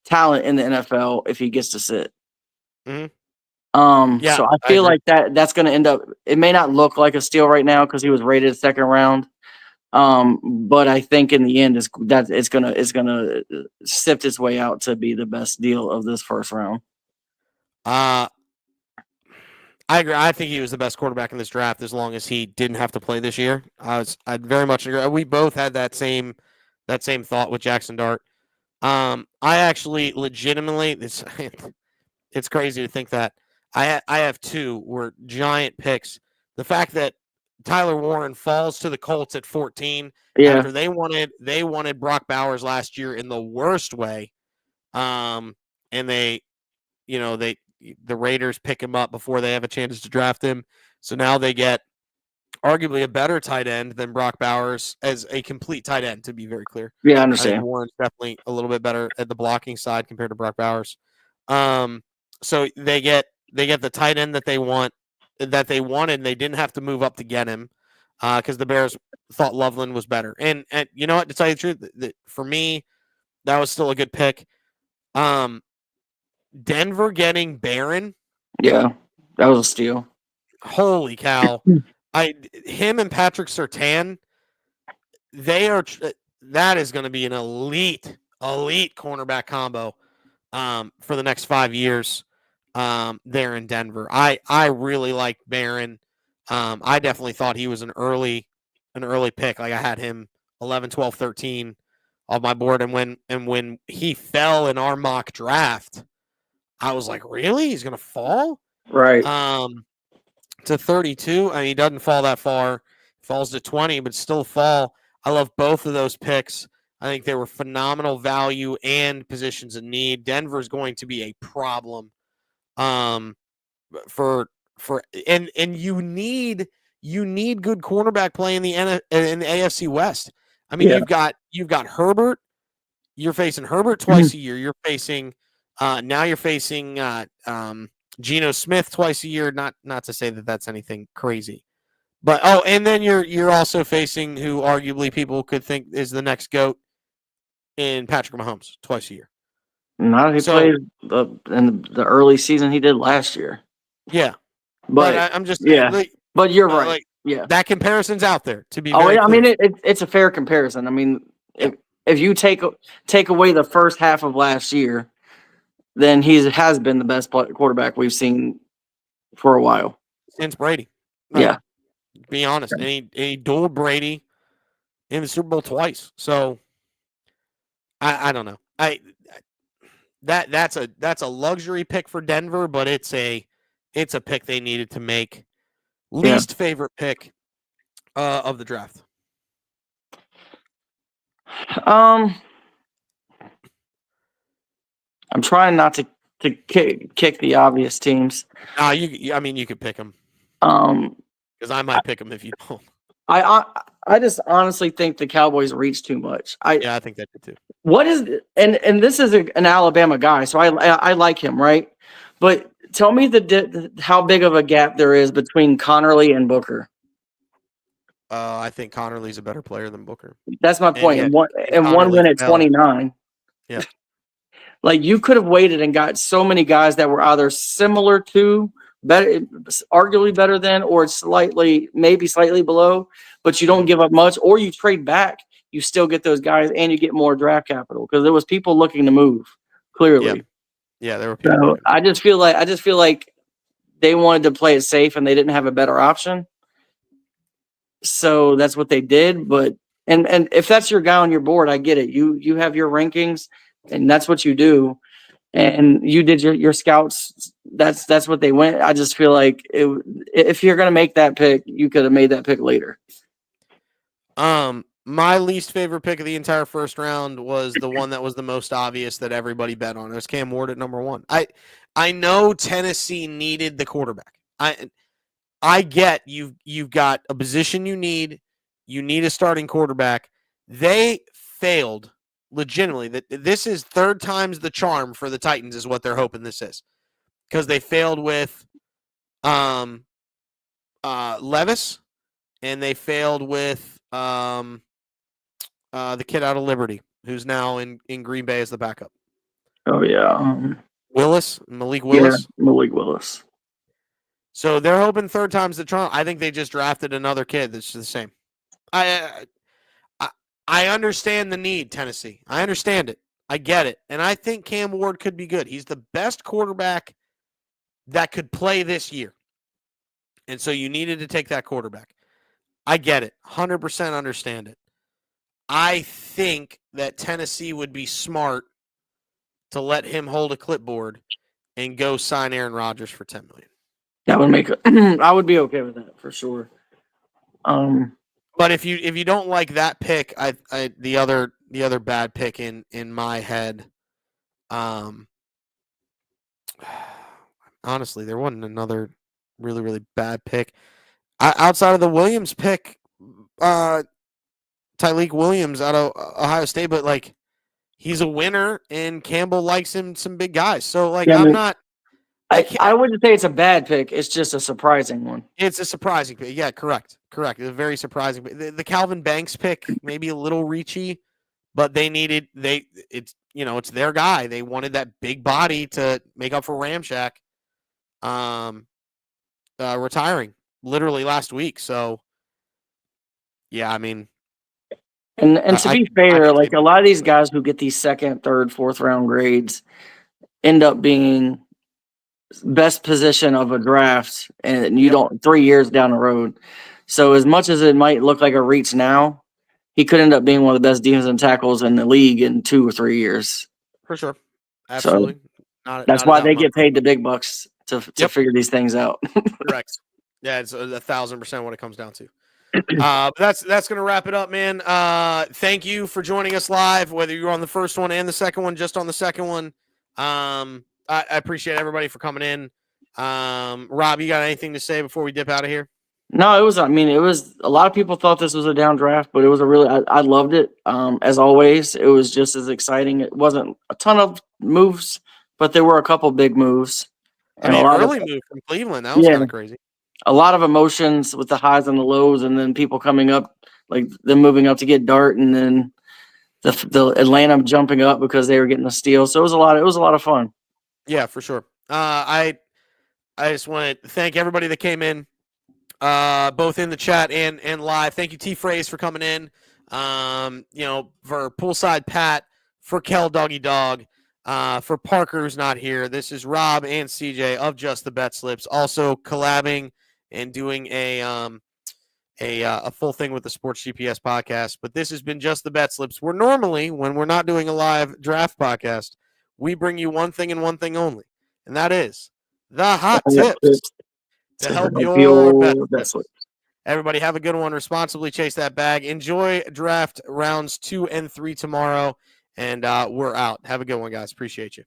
talent in the NFL if he gets to sit. Mm-hmm. Yeah, so I feel like that's going to end up. It may not look like a steal right now because he was rated second round. But I think in the end, it's gonna sift its way out to be the best deal of this first round. I agree. I think he was the best quarterback in this draft as long as he didn't have to play this year. I'd very much agree. We both had that same thought with Jackson Dart. I actually legitimately it's crazy to think that I have two were giant picks. The fact that Tyler Warren falls to the Colts at 14 after they wanted Brock Bowers last year in the worst way, and the Raiders pick him up before they have a chance to draft him. So now they get arguably a better tight end than Brock Bowers as a complete tight end, to be very clear. Yeah, I understand. I think Warren's definitely a little bit better at the blocking side compared to Brock Bowers. So they get the tight end that they wanted, and they didn't have to move up to get him because the Bears thought Loveland was better. And you know what, to tell you the truth, for me, that was still a good pick. Denver getting Barron. Yeah, that was a steal. Holy cow. Him and Patrick Surtain, that is going to be an elite cornerback combo for the next 5 years there in Denver. I really liked Barron. I definitely thought he was an early pick. Like I had him 11, 12, 13 off my board, and when he fell in our mock draft, I was like, really? He's going to fall? Right. To 32. I mean, he doesn't fall that far. Falls to 20, but still fall. I love both of those picks. I think they were phenomenal value and positions in need. Denver's going to be a problem. And you need good cornerback play in the AFC West. I mean, you've got Herbert. You're facing Herbert twice a year. You're facing now you're facing Geno Smith twice a year. Not to say that that's anything crazy, but and then you're also facing who arguably people could think is the next GOAT in Patrick Mahomes twice a year. Not he played in the early season he did last year. Yeah, but I'm just but you're right. That comparison's out there to be. I mean, it's a fair comparison. I mean, if you take away the first half of last year, then he has been the best quarterback we've seen for a while since Brady. Be honest, and he dueled Brady in the Super Bowl twice. So I don't know. That's a luxury pick for Denver, but it's a pick they needed to make. Least favorite pick of the draft. I'm trying not to kick the obvious teams. You could pick them. Because I might pick them if you don't. I just honestly think the Cowboys reach too much. I think that did too. What is and this is an Alabama guy, so I like him, right? But tell me how big of a gap there is between Connerly and Booker. I think Connerly's a better player than Booker. That's my point. And one win at 29. Yeah. Like you could have waited and got so many guys that were either similar to better, arguably better than, or it's maybe slightly below, but you don't give up much, or you trade back, you still get those guys and you get more draft capital because there was people looking to move, clearly. Yeah, there were people. So I just feel like they wanted to play it safe and they didn't have a better option. So that's what they did. But and if that's your guy on your board, I get it. You have your rankings and that's what you do. And you did your scouts. That's what they went. I just feel like if you're gonna make that pick, you could have made that pick later. My least favorite pick of the entire first round was the one that was the most obvious that everybody bet on. It was Cam Ward at number 1. I know Tennessee needed the quarterback. I get you've got a position you need a starting quarterback. They failed legitimately. That this is third time's the charm for the Titans is what they're hoping this is. Because they failed with Levis and they failed with the kid out of Liberty, who's now in Green Bay as the backup. Oh yeah, Malik Willis. Yeah, Malik Willis. So they're hoping third time's the charm. I think they just drafted another kid that's the same. I understand the need, Tennessee. I understand it. I get it, and I think Cam Ward could be good. He's the best quarterback that could play this year, and so you needed to take that quarterback. I get it. 100% understand it. I think that Tennessee would be smart to let him hold a clipboard and go sign Aaron Rodgers for $10 million. That would make I would be okay with that for sure. But if you don't like that pick, the other bad pick in my head, honestly, there wasn't another really, really bad pick. Outside of the Williams pick, Tyleik Williams out of Ohio State, but like he's a winner and Campbell likes him some big guys. So like yeah, I'm not. I wouldn't say it's a bad pick. It's just a surprising one. It's a surprising pick. Yeah, correct. It's a very surprising pick. The Calvin Banks pick maybe a little reachy, but it's their guy. They wanted that big body to make up for Ramchak retiring literally last week. So yeah, I mean, and to be fair, like a lot of these guys who get these second, third, fourth round grades end up being best position of a draft, and you don't 3 years down the road. So as much as it might look like a reach now, he could end up being one of the best defensive tackles in the league in 2 or 3 years. For sure, absolutely. So that's why they get paid the big bucks to figure these things out. Correct. Yeah, it's 1,000% what it comes down to. That's going to wrap it up, man. Thank you for joining us live, whether you're on the first one and the second one, just on the second one. I appreciate everybody for coming in. Rob, you got anything to say before we dip out of here? No, it was a lot of people thought this was a down draft, but it was I loved it. As always, it was just as exciting. It wasn't a ton of moves, but there were a couple big moves. And early move from Cleveland. That was kind of crazy. A lot of emotions with the highs and the lows, and then people coming up, like them moving up to get Dart, and then the Atlanta jumping up because they were getting the steal. So it was a lot of fun. Yeah, for sure. I just want to thank everybody that came in, both in the chat and live. Thank you, T Phrase, for coming in. For Poolside Pat, for Kel Doggy Dog, for Parker, who's not here. This is Rob and CJ of Just the Betslips, also collabing and doing a full thing with the Sports GPS podcast. But this has been Just the Betslips. We're normally, when we're not doing a live draft podcast, we bring you one thing and one thing only, and that is the hot tips to help your Betslips. Everybody have a good one. Responsibly chase that bag. Enjoy draft rounds 2 and 3 tomorrow, and we're out. Have a good one, guys. Appreciate you.